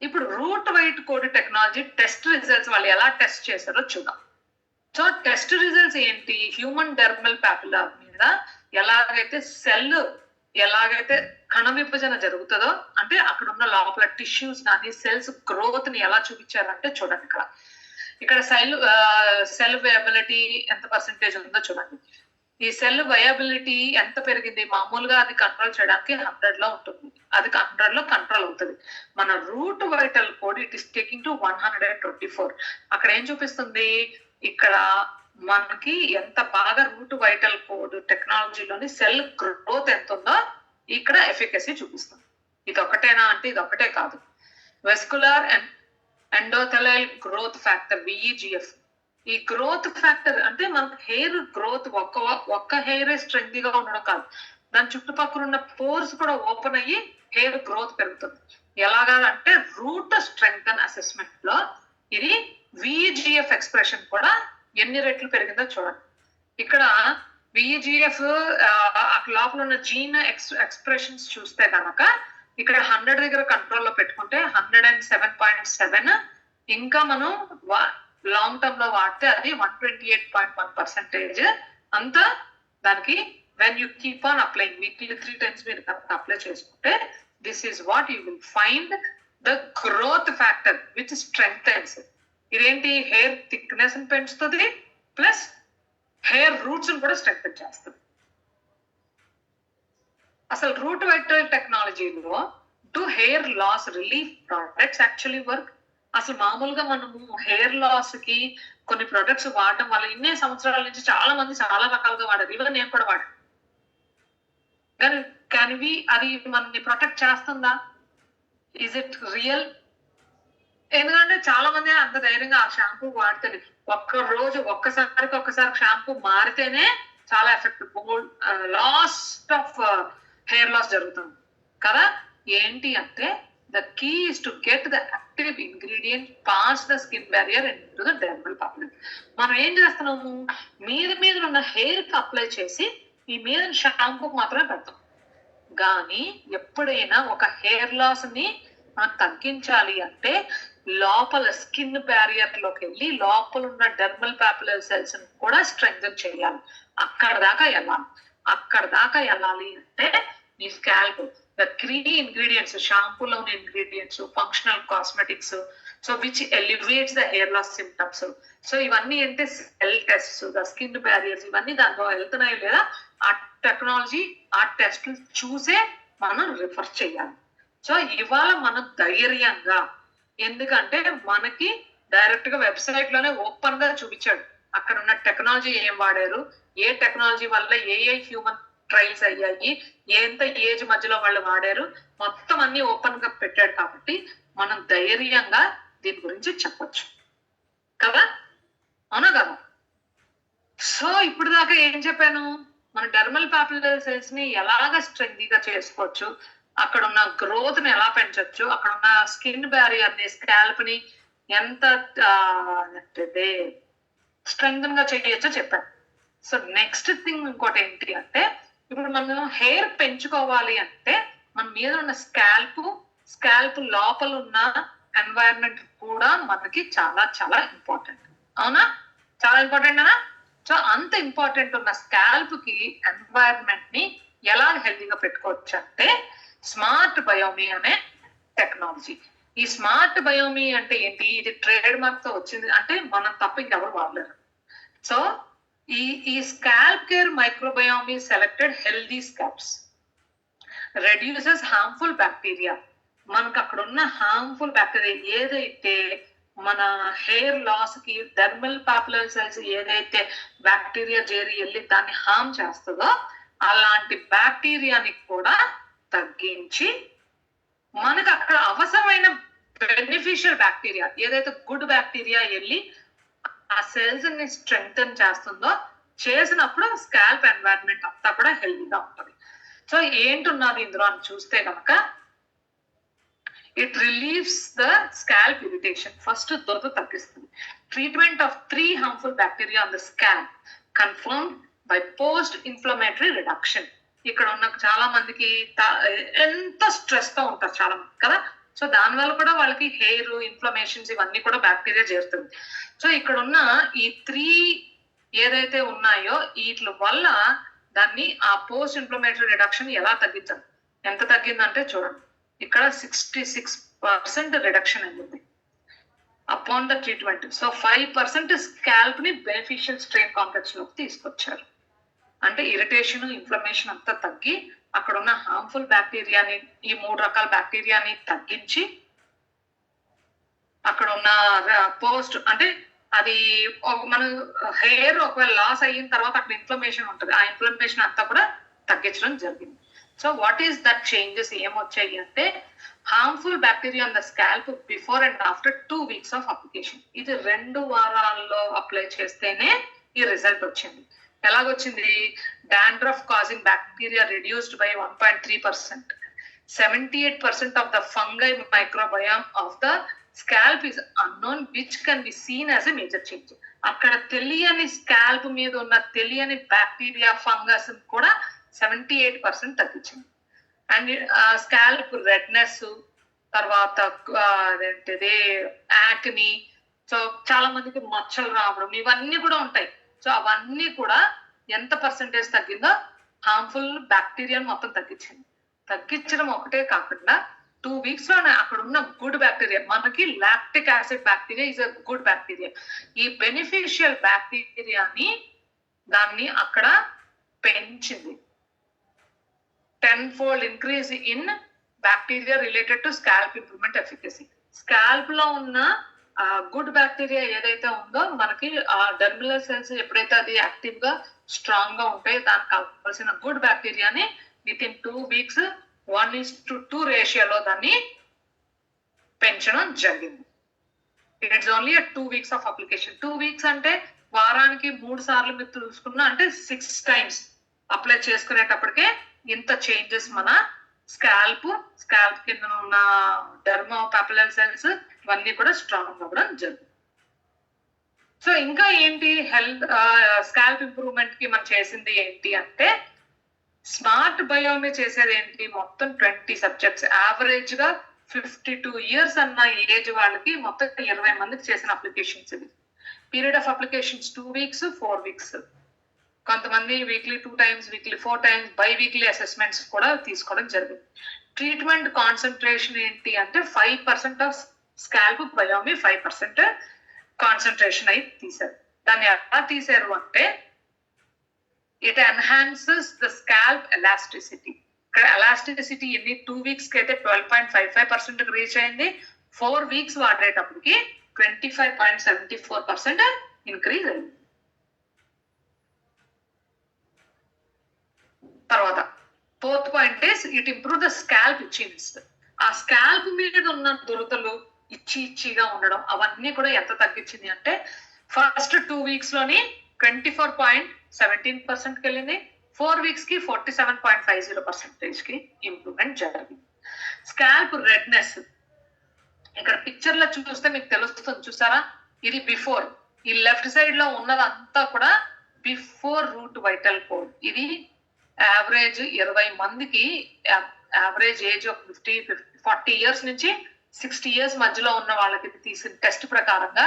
ఇప్పుడు root white code technology test results వాళ్ళు ఎలా టెస్ట్ చేశారో చూద్దాం. సో టెస్ట్ రిజల్ట్స్ ఏంటి, హ్యూమన్ డెర్మల్ పాపులర్ మీద ఎలాగైతే ఎలాగైతే కణ విభజన జరుగుతుందో, అంటే అక్కడ ఉన్న లోపల టిష్యూస్ కానీ సెల్స్ గ్రోత్ ని ఎలా చూపించారంటే చూడండి. ఇక్కడ సెల్ వయబిలిటీ ఎంత పర్సెంటేజ్ ఉందో చూడండి. ఈ సెల్ వయబిలిటీ ఎంత పెరిగింది, మామూలుగా అది కంట్రోల్ చేయడానికి 100 లో ఉంటుంది, అది 100 లో కంట్రోల్ అవుతుంది. మన root vital code it is taking to 124. అక్కడ ఏం చూపిస్తుంది, ఇక్కడ మనకి ఎంత బాగా రూట్ వైటల్ కోడ్ టెక్నాలజీలోని సెల్ గ్రోత్ ఎంత ఉందో ఇక్కడ ఎఫికసీ చూపిస్తుంది. ఇది ఒకటేనా అంటే ఇది ఒకటే కాదు. వెస్కులర్ ఎండోథెలైల్ గ్రోత్ ఫ్యాక్టర్ VEGF, ఈ గ్రోత్ ఫ్యాక్టర్ అంటే మనకు హెయిర్ గ్రోత్ ఒక్క హెయిర్ స్ట్రెంగ్త్ గా ఉండడం కాదు, దాని చుట్టుపక్కల ఉన్న పోర్స్ కూడా ఓపెన్ అయ్యి హెయిర్ గ్రోత్ పెరుగుతుంది. ఎలాగా అంటే రూట్ స్ట్రెంగ్త్ అసెస్మెంట్ లో ఇది VEGF ఎక్స్ప్రెషన్ కూడా ఎన్ని రెట్లు పెరిగిందో చూడండి. ఇక్కడ VEGF లోపల ఉన్న జీన్ ఎక్స్ప్రెషన్స్ చూస్తే కనుక ఇక్కడ 100 దగ్గర కంట్రోల్లో పెట్టుకుంటే 107.7, ఇంకా మనం లాంగ్ టర్మ్ లో వాడితే అది 128.1%. అంతా దానికి when you keep on applying weekly 3 times మీరు అప్లై చేసుకుంటే this is what you will find the growth factor which strengthens. ఇదేంటి, హెయిర్ థిక్నెస్ పెంచుతుంది ప్లస్ హెయిర్ రూట్స్ కూడా స్ట్రెంగ్తెన్ చేస్తుంది. అసలు రూట్ వైటల్ టెక్నాలజీలో to hair loss relief products actually work. అసలు మామూలుగా మనము హెయిర్ లాస్ కి కొన్ని ప్రొడక్ట్స్ వాడడం వల్ల ఇన్నే సంవత్సరాల నుంచి చాలా మంది చాలా రకాలుగా వాడారు, ఇవన్నీ నేను కూడా వాడాను. కానీ అది మనని ప్రొటెక్ట్ చేస్తుందా, ఈజ్ ఇట్ రియల్? ఎందుకంటే చాలా మంది అంత ధైర్యంగా ఆ షాంపూ వాడితే ఒక్కసారి షాంపూ మారితేనే చాలా effect, lost of hair loss జరుగుతుంది కదా. ఏంటి అంటే the key is to get the active ingredient past the skin barrier into the dermal papular. మనం ఏం చేస్తున్నాము, మీద ఉన్న హెయిర్ కి అప్లై చేసి ఈ మీద షాంపూకి మాత్రమే పెడతాం. కానీ ఎప్పుడైనా ఒక హెయిర్ లాస్ ని మనం తగ్గించాలి అంటే లోపల స్కిన్ బ్యారియర్ లోకి వెళ్ళి లోపల ఉన్న డెర్మల్ పాపులర్ సెల్స్ కూడా స్ట్రెంగ్తన్ చేయాలి. అక్కడ దాకా వెళ్ళాలి అంటే మీ స్కాల్ప్ the 3 ingredients, షాంపూలో ఉన్న ingredients, functional cosmetics, so which elevates the hair loss symptoms. So ఇవన్నీ అంటే cell test, the skin barriers, ఇవన్నీ దాంట్లో వెళ్తున్నాయి లేదా ఆ టెక్నాలజీ ఆ టెస్ట్ చూసే మనం రిఫర్ చేయాలి. సో ఇవాళ మనం ధైర్యంగా, ఎందుకంటే మనకి డైరెక్ట్ గా వెబ్సైట్ లోనే ఓపెన్ గా చూపించాడు అక్కడ ఉన్న టెక్నాలజీ ఏం వాడారు, ఏ టెక్నాలజీ వల్ల ఏ హ్యూమన్ ట్రయల్స్ అయ్యాయి, ఎంత ఏజ్ మధ్యలో వాళ్ళు వాడారు, మొత్తం అన్ని ఓపెన్ గా పెట్టాడు. కాబట్టి మనం ధైర్యంగా దీని గురించి చెప్పొచ్చు కదా, అవునా కదా. సో ఇప్పుడు దాకా ఏం చెప్పాను, మన డెర్మల్ పాపులర్ సెల్స్ ని ఎలాగ స్ట్రెంగ్తీగా చేసుకోవచ్చు, అక్కడ ఉన్న గ్రోత్ ని ఎలా పెంచవచ్చు, అక్కడ ఉన్న స్కిన్ బ్యారియర్ ని స్కాల్ప్ ని ఎంత స్ట్రెంగ్తన్ గా చేయొచ్చో చెప్పాను. సో నెక్స్ట్ థింగ్ ఇంకోటి ఏంటి అంటే, ఇప్పుడు మనం హెయిర్ పెంచుకోవాలి అంటే మన మీద ఉన్న స్కాల్ప్ లోపల ఉన్న ఎన్వైరన్మెంట్ కూడా మనకి చాలా చాలా ఇంపార్టెంట్, అవునా, చాలా ఇంపార్టెంట్ అనా. సో అంత ఇంపార్టెంట్ ఉన్న స్కాల్ప్ కి ఎన్వైరన్మెంట్ ని ఎలా హెల్తీగా పెట్టుకోవచ్చు అంటే స్మార్ట్ బయోమీ అనే టెక్నాలజీ. ఈ స్మార్ట్ బయోమీ అంటే ఏంటి, ఇది ట్రేడ్ మార్క్ తో వచ్చింది, అంటే మనం తప్ప ఇంకెవరు వాడలేరు. సో ఈ scalp care microbiome is selected healthy scalps, reduces harmful bacteria. మనకు అక్కడ ఉన్న హార్మ్ఫుల్ బ్యాక్టీరియా ఏదైతే మన హెయిర్ లాస్ కి డెర్మల్ పాపులర్ సెల్స్ ఏదైతే బ్యాక్టీరియా చేరి వెళ్ళి దాన్ని హార్మ్ చేస్తుందో అలాంటి బ్యాక్టీరియాని కూడా తగ్గించి మనకు అక్కడ అవసరమైన బెనిఫిషియల్ బ్యాక్టీరియా ఏదైతే గుడ్ బ్యాక్టీరియా వెళ్ళి ఆ సెల్స్ ని స్ట్రెంగ్తన్ చేస్తుందో చేసినప్పుడు స్కాల్ప్ ఎన్వైరన్మెంట్ అంతా కూడా హెల్తీగా ఉంటుంది. సో ఏంటున్నది ఇందులో అని చూస్తే కనుక it relieves the scalp irritation. First దురద తగ్గిస్తుంది. Treatment of 3 harmful bacteria on the scalp confirmed by post inflammatory reduction. ఇక్కడ ఉన్న చాలా మందికి ఎంత స్ట్రెస్ తో ఉంటారు చాలా మంది కదా, సో దానివల్ల కూడా వాళ్ళకి హెయిర్ ఇన్ఫ్లమేషన్స్ ఇవన్నీ కూడా బ్యాక్టీరియా చేరుతుంది. సో ఇక్కడ ఉన్న ఈ 3 ఏదైతే ఉన్నాయో వీటి వల్ల దాన్ని ఆ పోస్ట్ ఇన్ఫ్లమేటరీ రిడక్షన్ ఎలా తగ్గించాలి, ఎంత తగ్గిందంటే చూడండి ఇక్కడ 66% రిడక్షన్ అయింది upon the treatment. So 5% scalp ని బెనిఫిషియల్ స్ట్రెయిన్ కాంప్లెక్స్ లోకి తీసుకొచ్చారు. అంటే ఇరిటేషన్ ఇన్ఫ్లమేషన్ అంతా తగ్గి అక్కడ ఉన్న హార్మ్ఫుల్ బ్యాక్టీరియాని, ఈ 3 రకాల బ్యాక్టీరియాని తగ్గించి అక్కడ ఉన్న పోస్ట్ అంటే అది మన హెయిర్ ఒకవేళ లాస్ అయిన తర్వాత అక్కడ ఇన్ఫ్లమేషన్ ఉంటుంది, ఆ ఇన్ఫ్లమేషన్ అంతా కూడా తగ్గించడం జరిగింది. So what is that changes ఏమొచ్చాయి అంటే harmful bacteria on the scalp before and after 2 weeks of application. ఇది 2 వారాల్లో అప్లై చేస్తేనే ఈ రిజల్ట్ వచ్చింది. ఎలాగొచ్చింది? Dandruff causing bacteria reduced by 1.3%. 78% of the fungi microbiome of the scalp is unknown which can be seen as a major change. అక్కడ తెలియని scalp మీద ఉన్న తెలియని బ్యాక్టీరియా ఫంగస్ కూడా 78% తగ్గించింది. అండ్ స్కాల్ప్ రెడ్నెస్, తర్వాత అదేంటిది యాక్ని, సో చాలా మందికి మచ్చలు రావడం ఇవన్నీ కూడా ఉంటాయి. సో అవన్నీ కూడా ఎంత పర్సెంటేజ్ తగ్గిందో హార్మ్ఫుల్ బ్యాక్టీరియాని మొత్తం తగ్గించింది. తగ్గించడం ఒకటే కాకుండా 2 weeks లోనే అక్కడ ఉన్న గుడ్ బ్యాక్టీరియా, మనకి lactic acid bacteria is a good bacteria, ఈ బెనిఫిషియల్ బ్యాక్టీరియాని దాన్ని అక్కడ పెంచింది. 10-fold increase in bacteria related to scalp improvement efficacy. Scalp లో ఉన్న గుడ్ బ్యాక్టీరియా ఏదైతే ఉందో మనకి ఆ డెర్మినల్ సెల్స్ ఎప్పుడైతే అది యాక్టివ్ గా స్ట్రాంగ్ గా ఉంటాయో దానికి కావాల్సిన గుడ్ బ్యాక్టీరియాని విత్ ఇన్ 2 weeks 1:2 రేషియోలో దాన్ని పెంచడం జరిగింది. It's only 2 weeks of application. 2 weeks అంటే వారానికి 3 సార్లు మీరు చూసుకున్నా అంటే 6 times అప్లై చేసుకునేటప్పటికే ఇంత చేంజెస్ మన స్కాల్ప్ కింద ఉన్న డెర్మో పాపులర్ సెల్స్ ఇవన్నీ కూడా స్ట్రాంగ్ అవ్వడం జరుగుతుంది. సో ఇంకా ఏంటి హెల్త్ స్కాల్ప్ ఇంప్రూవ్మెంట్ కి మనం చేసింది ఏంటి అంటే స్మార్ట్ బయోమి చేసేది ఏంటి, మొత్తం 20 subjects యావరేజ్ గా 52 years అన్న ఏజ్ వాళ్ళకి మొత్తం 20 మందికి చేసిన అప్లికేషన్స్. ఇది period of applications 2 weeks 4 weeks, కొంతమంది weekly 2 times weekly 4 times by weekly assessments కూడా తీసుకోవడం జరిగింది. ట్రీట్మెంట్ కాన్సన్ట్రేషన్ ఏంటి అంటే 5% ఆఫ్ స్కాల్ప్ బయోమి 5% కాన్సన్ట్రేషన్ అయి తీశారు. దాన్ని ఎలా తీశారు అంటే it enhances the scalp elasticity. ఇక్కడ ఎలాస్టిసిటీ ఎన్ని 2 weeks కి అయితే 12.55% రీచ్ అయింది, 4 weeks వాడేటప్పటికి 25.74% ఇంక్రీజ్ అయింది. తర్వాత 4th point is it improve the scalp itchiness. ఆ స్కాల్ప్ మీద ఉన్న దురదలు ఇచ్చిగా ఉండడం అవన్నీ కూడా ఎంత తగ్గించింది అంటే ఫస్ట్ 2 weeks లోని 24.17% కి వెళ్ళింది, 4 weeks కి 47.50% కి ఇంప్రూవ్మెంట్ జరిగింది. స్కాల్ప్ రెడ్నెస్ ఇక్కడ పిక్చర్ లో చూస్తే మీకు తెలుస్తుంది చూసారా, ఇది బిఫోర్, ఈ లెఫ్ట్ సైడ్ లో ఉన్నదంతా కూడా బిఫోర్ రూట్ వైటల్ కోడ్. ఇది యావరేజ్ 20 మందికి యావరేజ్ ఏజ్ ఆఫ్ 40 years నుంచి 60 years మధ్యలో ఉన్న వాళ్ళకి తీసిన టెస్ట్ ప్రకారంగా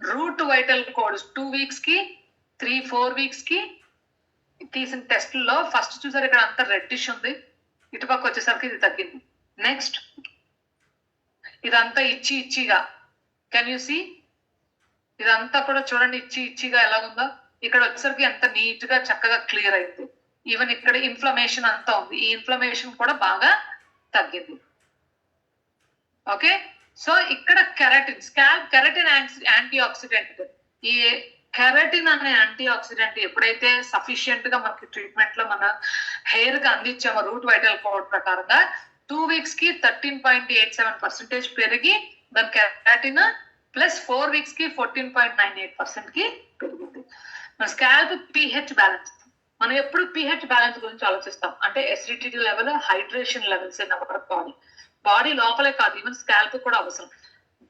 రూట్ వైటల్ కోడ్ 2 weeks కి 3-4 weeks కి తీసిన టెస్ట్లో ఫస్ట్ చూసారు ఇక్కడ అంతా రెడ్డిష్ ఉంది, ఇటుపక్క వచ్చేసరికి ఇది తగ్గింది. నెక్స్ట్ ఇదంతా ఇచ్చిగా, కెన్ యూ సీ, ఇదంతా కూడా చూడండి ఇచ్చిగా ఎలాగుందో, ఇక్కడ వచ్చేసరికి ఎంత నీట్ గా చక్కగా క్లియర్ అయింది. ఈవెన్ ఇక్కడ ఇన్ఫ్లమేషన్ అంతా ఉంది, ఈ ఇన్ఫ్లమేషన్ కూడా బాగా తగ్గింది. ఓకే, సో ఇక్కడ కెరటిన్, కెరటిన్ యాంటీ ఆక్సిడెంట్. ఈ కెరటిన్ అనే యాంటీ ఆక్సిడెంట్ ఎప్పుడైతే సఫిషియెంట్ గా మనకి ట్రీట్మెంట్ లో మన హెయిర్ కి అందించామో రూట్ వైటల్ కోడ్ ప్రకారంగా 2 weeks కి 13.87% పెరిగి దాని కెరటిన్ ప్లస్ 4 weeks కి 14.98% కి పెరిగింది. మన స్కాల్ప్ pH బ్యాలెన్స్, మనం ఎప్పుడు pH బ్యాలెన్స్ గురించి ఆలోచిస్తాం అంటే acidity level, hydration levels in our body. Body లోపలే కాదు, ఈవెన్ స్కాల్ప్ కూడా అవసరం.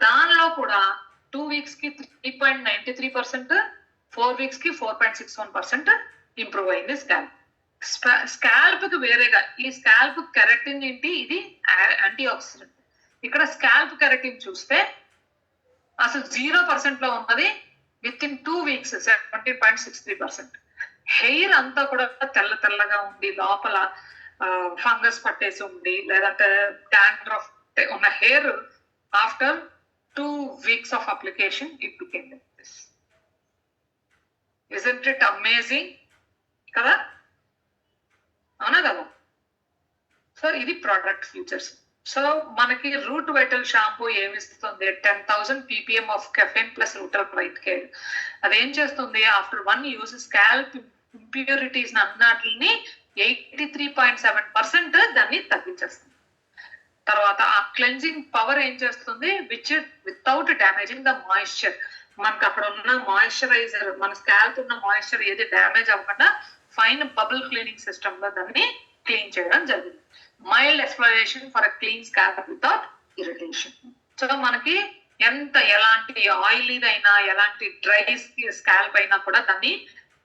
దానిలో కూడా 2 weeks కి 3.93%, 4 weeks కి 4.61% ఇంప్రూవ్ అయింది స్కాల్ప్. స్కాల్ప్ కి వేరేగా ఈ స్కాల్ప్ కెరటిన్ ఏంటి, ఇది యాంటీ ఆక్సిడెంట్. ఇక్కడ స్కాల్ప్ కెరటిన్ చూస్తే అసలు 0% లో ఉన్నది విత్ ఇన్ 2 weeks 17.63%. హెయిర్ అంతా కూడా తెల్లగా ఉండి లోపల ఫంగస్ పట్టేసి ఉండి లేదంటే డాండ్రఫ్ ఉన్న hair after 2 weeks of application it became like this. Isn't it amazing కదా, అవునా కదా? సో ఇది ప్రోడక్ట్ ఫీచర్స్. సో మనకి రూట్ వైటల్ షాంపూ ఏమిస్తుంది, 10,000 ppm of caffeine plus root vital care. అదేం చేస్తుంది, ఆఫ్టర్ 1 use స్కాల్ప్ ఇంప్యూరిటీస్ అన్నిటిని 83.7% దాన్ని తగ్గించేస్తుంది. తర్వాత ఆ క్లెన్జింగ్ పవర్ ఏం చేస్తుంది, వితౌట్ డ్యామేజింగ్ ద మాయిశ్చర్. మనకు అక్కడ ఉన్న మాయిశ్చరైజర్, మన స్కాల్ప్ ఉన్న మాయిశ్చర్ ఏది డ్యామేజ్ అవ్వకుండా ఫైన్ బబుల్ క్లీనింగ్ సిస్టమ్ లో దాన్ని క్లీన్ చేయడం జరిగింది. Mild exploration for a clean scalp without irritation. So మనకి ఎలాంటి ఆయిలీదైనా ఎలాంటి డ్రై స్కాల్ప్ అయినా కూడా దాన్ని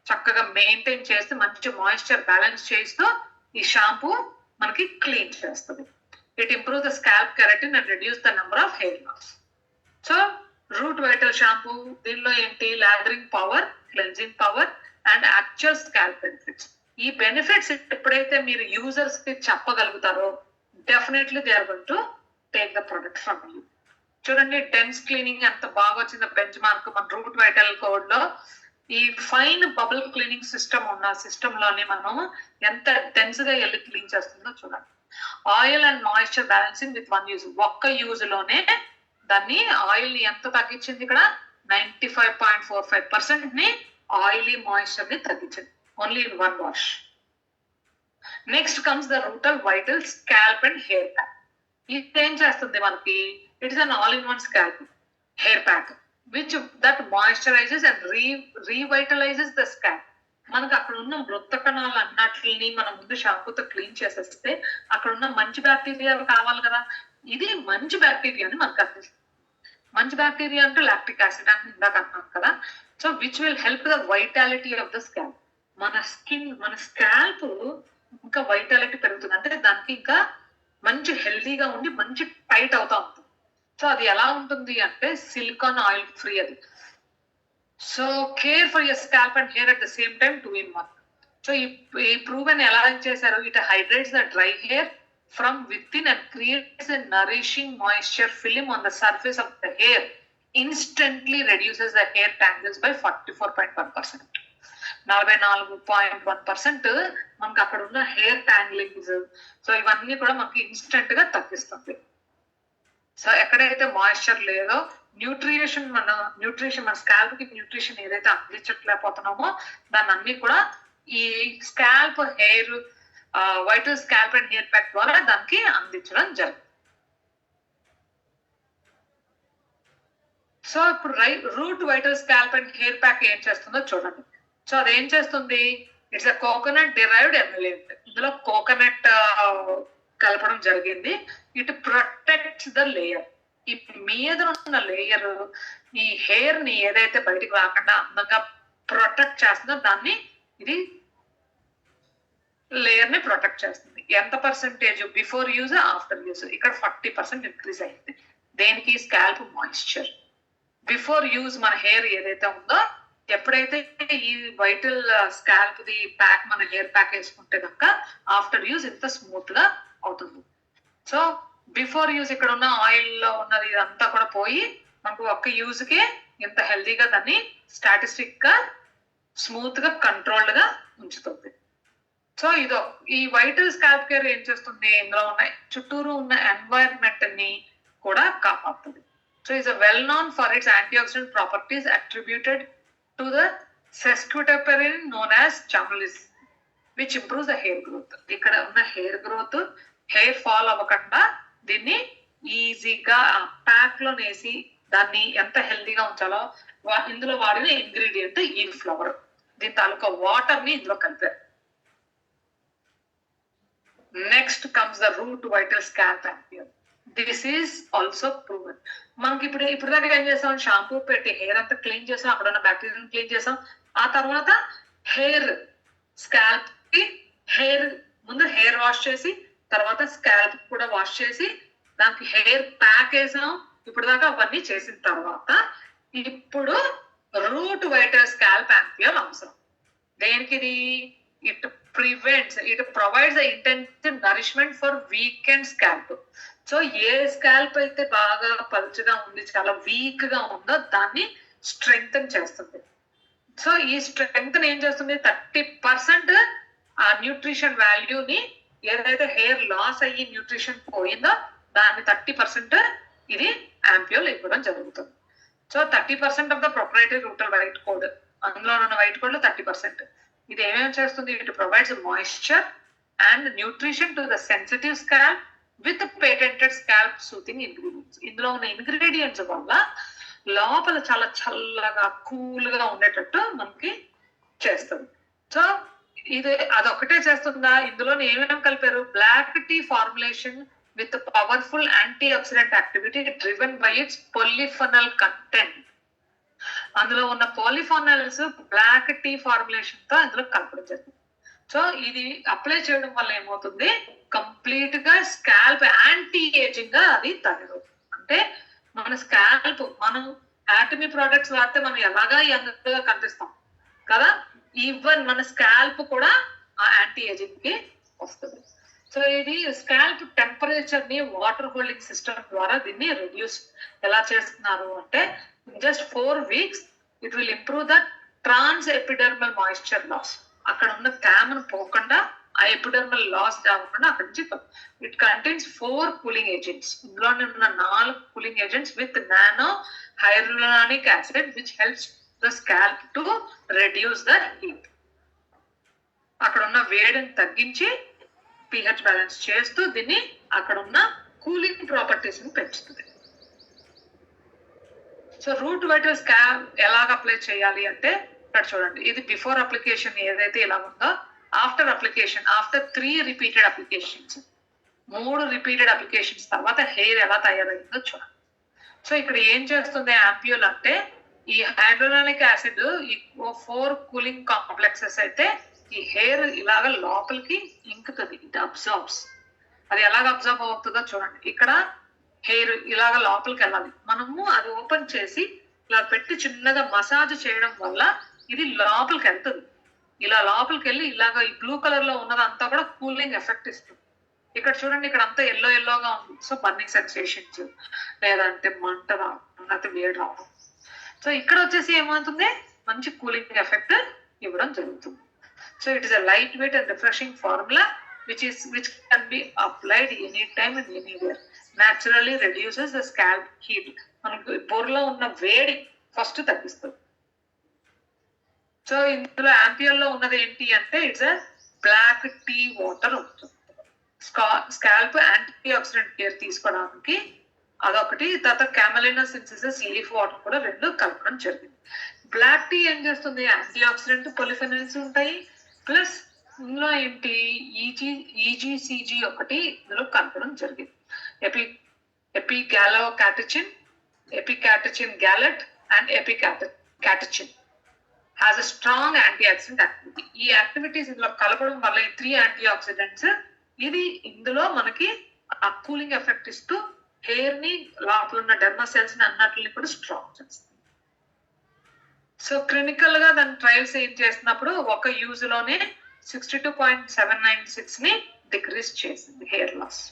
చక్కగా మెయింటైన్ చేస్తూ మంచి మాయిశ్చర్ బ్యాలెన్స్ చేస్తూ ఈ షాంపూ మనకి క్లీన్ చేస్తుంది. It improves the scalp keratin and reduce the number of hair loss. So, root vital shampoo, దీనిలో ఏంటి, lathering power, cleansing power and actual scalp benefits. ఈ బెనిఫిట్స్ ఎప్పుడైతే మీరు యూజర్స్ కి చెప్పగలుగుతారో definitely they are going to take the product from you. చూడండి dense cleaning ఎంత బాగా వచ్చిందో బెంచ్ మార్క్ మన రూట్ వైటల్ కోడ్ లో. ఈ ఫైన్ బబుల్ క్లీనింగ్ సిస్టమ్ ఉన్న సిస్టమ్ లోని మనం ఎంత డెన్స్ గా వెళ్ళి క్లీన్ చేస్తుందో చూడండి. Oil and moisture balancing with 1 use. ఒక్క యూజ్ లోనే దాన్ని ఆయిల్ ని ఎంత తగ్గించింది, ఇక్కడ 95.45% ని ఆయిలీ మాయిశ్చర్ ని తగ్గించింది only in 1 wash. Next comes the root vital scalp and hair pack. ఇది ఏం చేస్తుంది మనకి, it is an all in one scalp hair pack which that moisturises and revitalises the scalp. మనకు అక్కడ ఉన్న మృత కణాలు అన్నట్లని మనం ముందు షాంపూతో క్లీన్ చేసేస్తే అక్కడ ఉన్న మంచి బ్యాక్టీరియా కావాలి కదా, ఇది మంచి బ్యాక్టీరియాని మనకు అందిస్తుంది. మంచి బ్యాక్టీరియా అంటే లాక్టిక్ యాసిడ్ అని ఇందాక అన్నాం కదా. So which will help the vitality of the scalp. మన స్కాల్ప్ ఇంకా వైటాలిటీ పెరుగుతుంది, అంటే దానికి ఇంకా మంచి హెల్దీగా ఉండి మంచి టైట్ అవుతా ఉంటుంది. సో అది ఎలా ఉంటుంది అంటే సిలికాన్ ఆయిల్ ఫ్రీ అది. So care for your scalp and hair at the same time 2 in 1. So ఈ ప్రూవెన్ ఎలా చేశారు, it hydrates the dry hair from with in and creates a nourishing moisture film on the surface of the hair, instantly reduces the hair tangles by 44.1%. 44.1% మనకు అక్కడ ఉన్న hair ట్యాంగ్లింగ్స్, so ఇవన్నీ కూడా మనకి instant గా తగ్గిస్తుంది. సో ఎక్కడైతే మాయిశ్చర్ లేదో న్యూట్రిషన్ మన స్కాల్ప్ కి న్యూట్రిషన్ ఏదైతే అందించట్లేకపోతున్నామో దాన్ని అన్ని కూడా ఈ scalp hair vital scalp and hair pack ద్వారా దానికి అందించడం జరుగుతుంది. సో ఇప్పుడు root vital scalp and hair pack ఏం చేస్తుందో చూడండి. సో అదేం చేస్తుంది, it's a coconut derived emollient. ఇందులో కోకోనట్ కలపడం జరిగింది. It protects the layer. ఈ మీద ఉన్న లేయర్ ఈ హెయిర్ ని ఏదైతే బయటకు రాకుండా అందంగా ప్రొటెక్ట్ చేస్తుందో దాన్ని ఇది లేయర్ ని ప్రొటెక్ట్ చేస్తుంది. ఎంత percentage before use after use, ఇక్కడ 40% ఇంక్రీజ్ అయింది. దేనికి, స్కాల్ప్ మాయిశ్చర్. బిఫోర్ యూజ్ మన హెయిర్ ఏదైతే ఉందో, ఎప్పుడైతే ఈ వైటల్ స్కాల్ప్ ది ప్యాక్ మన హెయిర్ ప్యాక్ వేసుకుంటే కనుక ఆఫ్టర్ యూజ్ ఇంత స్మూత్ గా అవుతుంది. సో బిఫోర్ యూజ్ ఇక్కడ ఉన్న ఆయిల్ లో ఉన్నది ఇదంతా కూడా పోయి మనకు ఒక్క యూజ్ కే ఇంత హెల్దీగా దాన్ని స్టాటిస్టిక్ గా స్మూత్ గా కంట్రోల్డ్ గా ఉంచుతుంది. సో ఇదో ఈ వైటల్ స్కాల్ప్ కేర్ ఏం చేస్తుంది, ఇందులో ఉన్న చుట్టూరు ఉన్న ఎన్వైరన్మెంట్ ని కూడా కాపాడుతుంది. So is well known for its antioxidant properties attributed to the sesquiterpene known as చామ్లిస్ which improves the hair growth. ఇక్కడ ఉన్న హెయిర్ గ్రోత్, హెయిర్ ఫాల్ అవ్వకుండా దీన్ని ఈజీగా ప్యాక్ లో వేసి దాన్ని ఎంత హెల్దీగా ఉంచాలో ఇందులో వాడిన ఇంగ్రీడియంట్ ఈ ఫ్లవర్. దీని తాలూకా వాటర్ ని ఇందులో కలిపారు. Next comes the root vital scalp and hair. This is also proven. మనకి ఇప్పుడు దాకా ఏం చేసాం, షాంపూ పెట్టి హెయిర్ అంతా క్లీన్ చేసాం, అక్కడ ఉన్న బ్యాక్టీరియా క్లీన్ చేసాం. ఆ తర్వాత హెయిర్ స్కాల్ప్ కి ముందు హెయిర్ వాష్ చేసి తర్వాత స్కాల్ప్ కూడా వాష్ చేసి దానికి హెయిర్ ప్యాక్ వేసాం. ఇప్పుడు దాకా అవన్నీ చేసిన తర్వాత ఇప్పుడు రూట్ వైటర్ స్కాల్ప్ యాంపియల్ అవసరం. దేనికి? It provides intensive nourishment for weekend scalp. So A scalp అయితే బాగా పలుచగా ఉంది, చాలా వీక్ గా ఉందో దాన్ని స్ట్రెంగ్తన్ చేస్తుంది. సో ఈ స్ట్రెంగ్త్ ఏం చేస్తుంది, 30% ఆ న్యూట్రిషన్ వాల్యూని, ఏదైతే హెయిర్ లాస్ అయ్యి న్యూట్రిషన్ పోయిందో దాన్ని 30% ఇది యాంపియోల్ ఇవ్వడం జరుగుతుంది. So 30% of the proprietary root vital code, అందులో ఉన్న వైట్ కోడ్ లో 30%. ఇది ఏమేమి చేస్తుంది, it provides moisture and nutrition to the sensitive scalp with patented scalp soothing ingredients. ఇందులో ఉన్న ఇంగ్రీడియంట్స్ వల్ల లోపల చాలా చల్లగా కూల్ గా ఉండేటట్టు మనకి చేస్తుంది. సో ఇది అదొకటే చేస్తుందా? ఇందులో ఏమేమి కలిపారు, black tea formulation with powerful anti oxidant activity driven by its polyphenol content. అందులో ఉన్న పాలిఫెనాల్స్ బ్లాక్ టీ ఫార్ములేషన్ తో అందులో కలపడం జరిగింది. సో ఇది అప్లై చేయడం వల్ల ఏమవుతుంది, కంప్లీట్ గా స్కాల్ప్ యాంటీ ఏజింగ్ గా అది తయారవుతుంది. అంటే మన స్కాల్ప్, మనం యాటమీ ప్రోడక్ట్స్ వాడితే మనం ఎలాగా యంగ్ గా కనిపిస్తాం కదా, ఈవెన్ మన స్కాల్ప్ కూడా ఆ యాంటీ ఏజింగ్ కి వస్తుంది. సో ఇది స్కాల్ప్ టెంపరేచర్ ని వాటర్ హోల్డింగ్ సిస్టమ్ ద్వారా దీన్ని రెడ్యూస్ ఎలా చేస్తున్నారు అంటే, just 4 weeks it will improve the trans epidermal moisture loss. అక్కడ ఉన్న తేమను పోకుండా, ఆ ఎపిడర్మల్ లాస్ కాకుండా అక్కడి నుంచి ఇట్ కంటైన్స్ 4 కూలింగ్ ఏజెంట్స్. ఇందులోనే ఉన్న 4 cooling agents with nano hyaluronic acid which helps the scalp to reduce the heat. అక్కడ ఉన్న వేడిని తగ్గించి pH బ్యాలెన్స్ చేస్తూ దీన్ని అక్కడ ఉన్న కూలింగ్ ప్రాపర్టీస్ ని పెంచుతుంది. సో రూట్ వైటర్ స్కాల్ప్ ఎలాగ అప్లై చేయాలి అంటే, ఇక్కడ చూడండి, ఇది బిఫోర్ అప్లికేషన్ ఏదైతే ఇలా ఉందో, after application, after 3 repeated applications, 3 repeated applications తర్వాత హెయిర్ ఎలా తయారైందో చూడండి. సో ఇక్కడ ఏం చేస్తుంది యాంపియోల్ అంటే, ఈ హైడ్రోలానిక్ యాసిడ్ ఈ 4 కూలింగ్ కాంప్లెక్సెస్ అయితే ఈ హెయిర్ ఇలాగ లోపలికి ఇంకుతుంది, ఇట్ అబ్జార్బ్స్. అది ఎలాగ అబ్జర్వ్ అవుతుందో చూడండి. ఇక్కడ హెయిర్ ఇలాగ లోపలికి వెళ్ళాలి, మనము అది ఓపెన్ చేసి ఇలా పెట్టి చిన్నగా మసాజ్ చేయడం వల్ల ఇది లోపలికి వెళ్తుంది. ఇలా లోపలికి వెళ్ళి ఇలాగ ఈ బ్లూ కలర్ లో ఉన్నదంతా కూడా కూలింగ్ ఎఫెక్ట్ ఇస్తుంది. ఇక్కడ చూడండి, ఇక్కడ అంతా ఎల్లోగా ఉంది. సో బర్నింగ్ సెన్సేషన్స్, లేదంటే మంట రావడం, లేకపోతే వేడి రావడం. సో ఇక్కడ వచ్చేసి ఏమవుతుంది, మంచి కూలింగ్ ఎఫెక్ట్ ఇవ్వడం జరుగుతుంది. So it is a lightweight and refreshing formula which can be applied anytime and anywhere. Naturally reduces the scalp heat. మనకు బొర్రలో ఉన్న వేడి ఫస్ట్ తగ్గిస్తుంది. సో ఇందులో యాంపియల్ లో ఉన్నది ఏంటి అంటే, it's a black tea water ఉంటుంది. స్కాల్ప్ యాంటీ ఆక్సిడెంట్ కేర్ తీసుకోవడానికి అదొకటి, తర్వాత క్యామెలినా సిన్సిసస్ లీఫ్ వాటర్ కూడా 2 కలపడం జరిగింది. బ్లాక్ టీ ఏం చేస్తుంది, యాంటీ ఆక్సిడెంట్ పొలిఫెనాల్స్ ఉంటాయి, ప్లస్ ఇందులో ఏంటి ఈజీసీజీ ఒకటి ఇందులో కలపడం జరిగింది. Epigallocatechin, epicatechin gallate and epicatechin has a strong anti oxidant activity. ఈ యాక్టివిటీస్ ఇందులో కలపడం వల్ల ఈ 3 యాంటీ ఆక్సిడెంట్స్ ఇది ఇందులో మనకి ఆ కూలింగ్ ఎఫెక్ట్ ఇస్తూ హెయిర్ ని, లోపల ఉన్న డెర్మా సెల్స్ ని అన్నట్లని కూడా స్ట్రాంగ్ చేస్తుంది. సో క్లినికల్ గా దాని ట్రయల్స్ ఏం చేసినప్పుడు ఒక యూజ్ లోనే 62.796 ని డిక్రీజ్ చేసింది hair loss.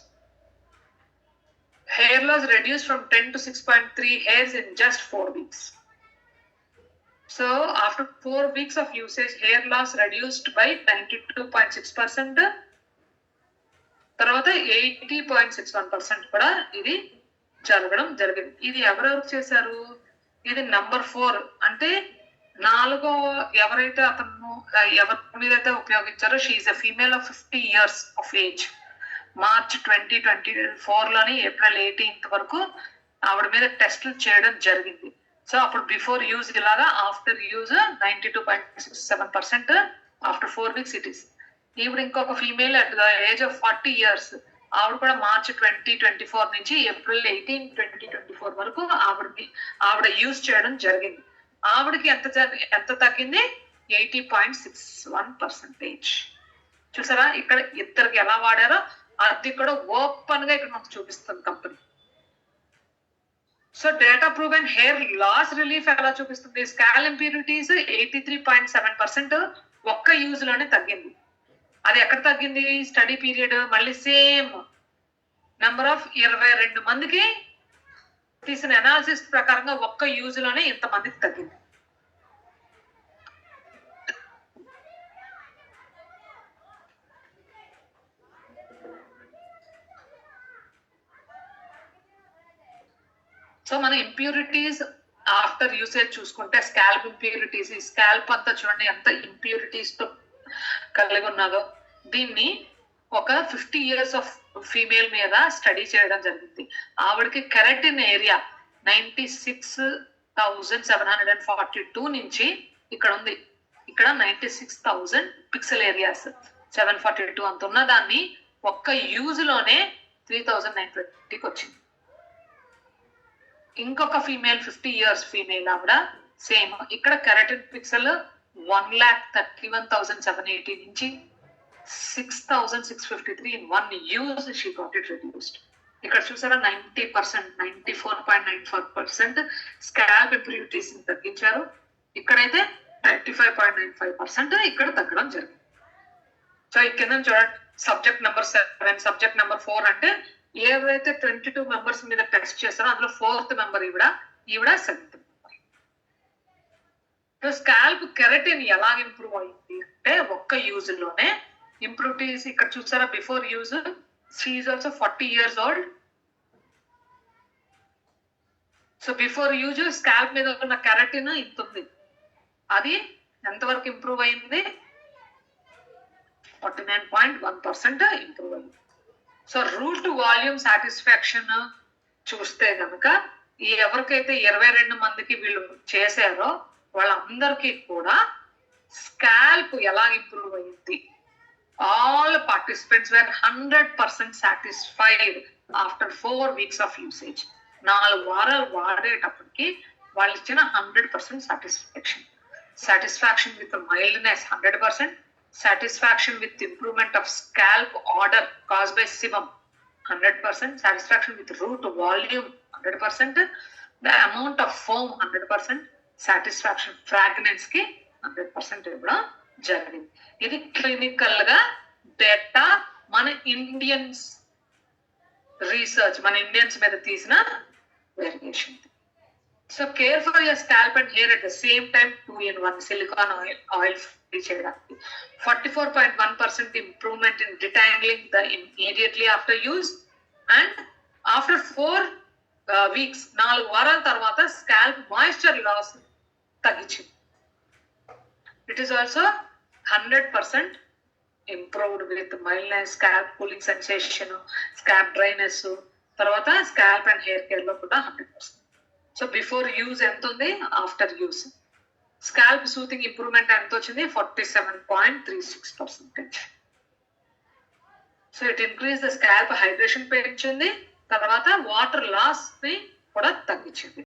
Hair loss reduce from 10 to 6.3 hairs in just 4 weeks. So after 4 weeks of usage, hair loss reduced by 92.6%. తర్వాత 80.61% కూడా ఇది జరగడం జరిగింది. ఇది ఎవరెవరు చేశారు, ఇది నంబర్ 4 అంటే 4 ఎవరైతే అతను ఎవరి మీద అయితే ఉపయోగించారో, she a female of 50 years of age. March 2024 లోని ఏప్రిల్ 18th వరకు ఆవిడ మీద టెస్టులు చేయడం జరిగింది. సో అప్పుడు బిఫోర్ యూజ్ ఇలాగా, after use 92.67%, after 4 weeks it is. ఈవిడ ఇంకొక female at the age of 40 years ఆవిడ కూడా మార్చ్ 2024 నుంచి ఏప్రిల్ 18, 2024 వరకు ఆవిడ యూజ్ చేయడం జరిగింది. ఆవిడకి ఎంత తగ్గింది? 80.61%. చూసారా ఇక్కడ ఇద్దరికి ఎలా వాడారో అది కూడా ఓపెన్ గా ఇక్కడ మనకు చూపిస్తుంది company. So data proven hair loss relief ఎలా చూపిస్తుంది? స్కాల్ ఇంప్యూరిటీస్ 83.7% ఒక్క యూజ్ లోనే తగ్గింది. అది ఎక్కడ తగ్గింది? స్టడీ పీరియడ్ మళ్ళీ సేమ్ నెంబర్ ఆఫ్ 22 మందికి తీసిన అనాలిసిస్ ప్రకారంగా ఒక్క యూజ్ లోనే ఇంతమందికి తగ్గింది. సో మన ఇంప్యూరిటీస్ ఆఫ్టర్ యూసేజ్ చూసుకుంటే స్కాల్ప్ ఇంప్యూరిటీస్, ఈ స్కాల్ప్ అంతా చూడండి ఎంత ఇంప్యూరిటీస్ తో కలిగి ఉన్నదో. దీన్ని ఒక 50 years ఆఫ్ ఫీమేల్ మీద స్టడీ చేయడం జరిగింది. ఆవిడకి కెరటిన్ ఏరియా 96,742 నుంచి ఇక్కడ ఉంది, ఇక్కడ 96,000 పిక్సెల్ ఏరియాస్ 742 అంత ఉన్న దాన్ని ఒక్క యూజ్ లోనే 3,920కి వచ్చింది. ఇంకొక ఫీమేల్ 50 years ఫీమేల్ ఆవిడ సేమ్ ఇక్కడ కెరటిన్ పిక్సెల్ 1,31,780 నుంచి 6,653 in 1 use she got it reduced. ఇక్కడ చూసారా 90%, 94.94% స్కాల్ప్ ఇంప్యూరిటీస్ తగ్గించారు. ఇక్కడైతే 95.95% ఇక్కడ తగ్గడం జరిగింది. సో ఈ కింద చూడండి సబ్జెక్ట్ నెంబర్ 7, సబ్జెక్ట్ నెంబర్ 4 అంటే ఏవైతే 22 మెంబర్స్ మీద టెస్ట్ చేస్తారో అందులో 4th మెంబర్ ఈవిడ 7th మెంబర్. స్కాల్ప్ కెరటిన్ ఎలా ఇంప్రూవ్ అయింది అంటే ఒక్క యూజ్ లోనే ఇంప్రూవ్టీస్ ఇక్కడ చూసారా before use she is also 40 years old. So before use scalp మీద ఉన్న కెరటిన్ ఇంత ఉంది, అది ఎంతవరకు ఇంప్రూవ్ అయింది? 49.1% ఇంప్రూవ్ అయింది. సో రూట్ వాల్యూమ్ సాటిస్ఫాక్షన్ చూస్తే కనుక ఎవరికైతే 22 మందికి వీళ్ళు చేశారో వాళ్ళందరికీ కూడా స్కాల్ప్ ఎలా ఇంప్రూవ్ అయింది? All participants were 100% satisfied after 4 weeks of usage. 4 వారాలు వాడేటప్పటికి వాళ్ళు ఇచ్చిన 100% satisfaction with mildness 100%, satisfaction with improvement of scalp odor caused by sebum 100%, satisfaction with root volume 100%, the amount of foam 100%, satisfaction fragrance ki 100% ఇవ్వడం జరిగింది. ఇది clinical గా data మన Indians research, మన ఇండియన్స్ మీద తీసిన verification. So care for your scalp and hair at the same time 2-in-1 silicone oil చేయడానికి 44.1% improvement in detangling the immediately after use and after 4 weeks 4 వారాల తర్వాత స్కాల్ప్ మాయిశ్చర్ లాస్ తగ్గించింది. It is also 100% improved with mildness, scalp cooling sensation, scalp dryness, తర్వాత scalp and hair care లో కూడా 100%. So before use ఎంత ఉంది, after use scalp soothing improvement ఎంత వచ్చింది? 47.36%. So it increase the scalp hydration పెంచింది, తర్వాత వాటర్ లాస్ ని కూడా తగ్గించింది.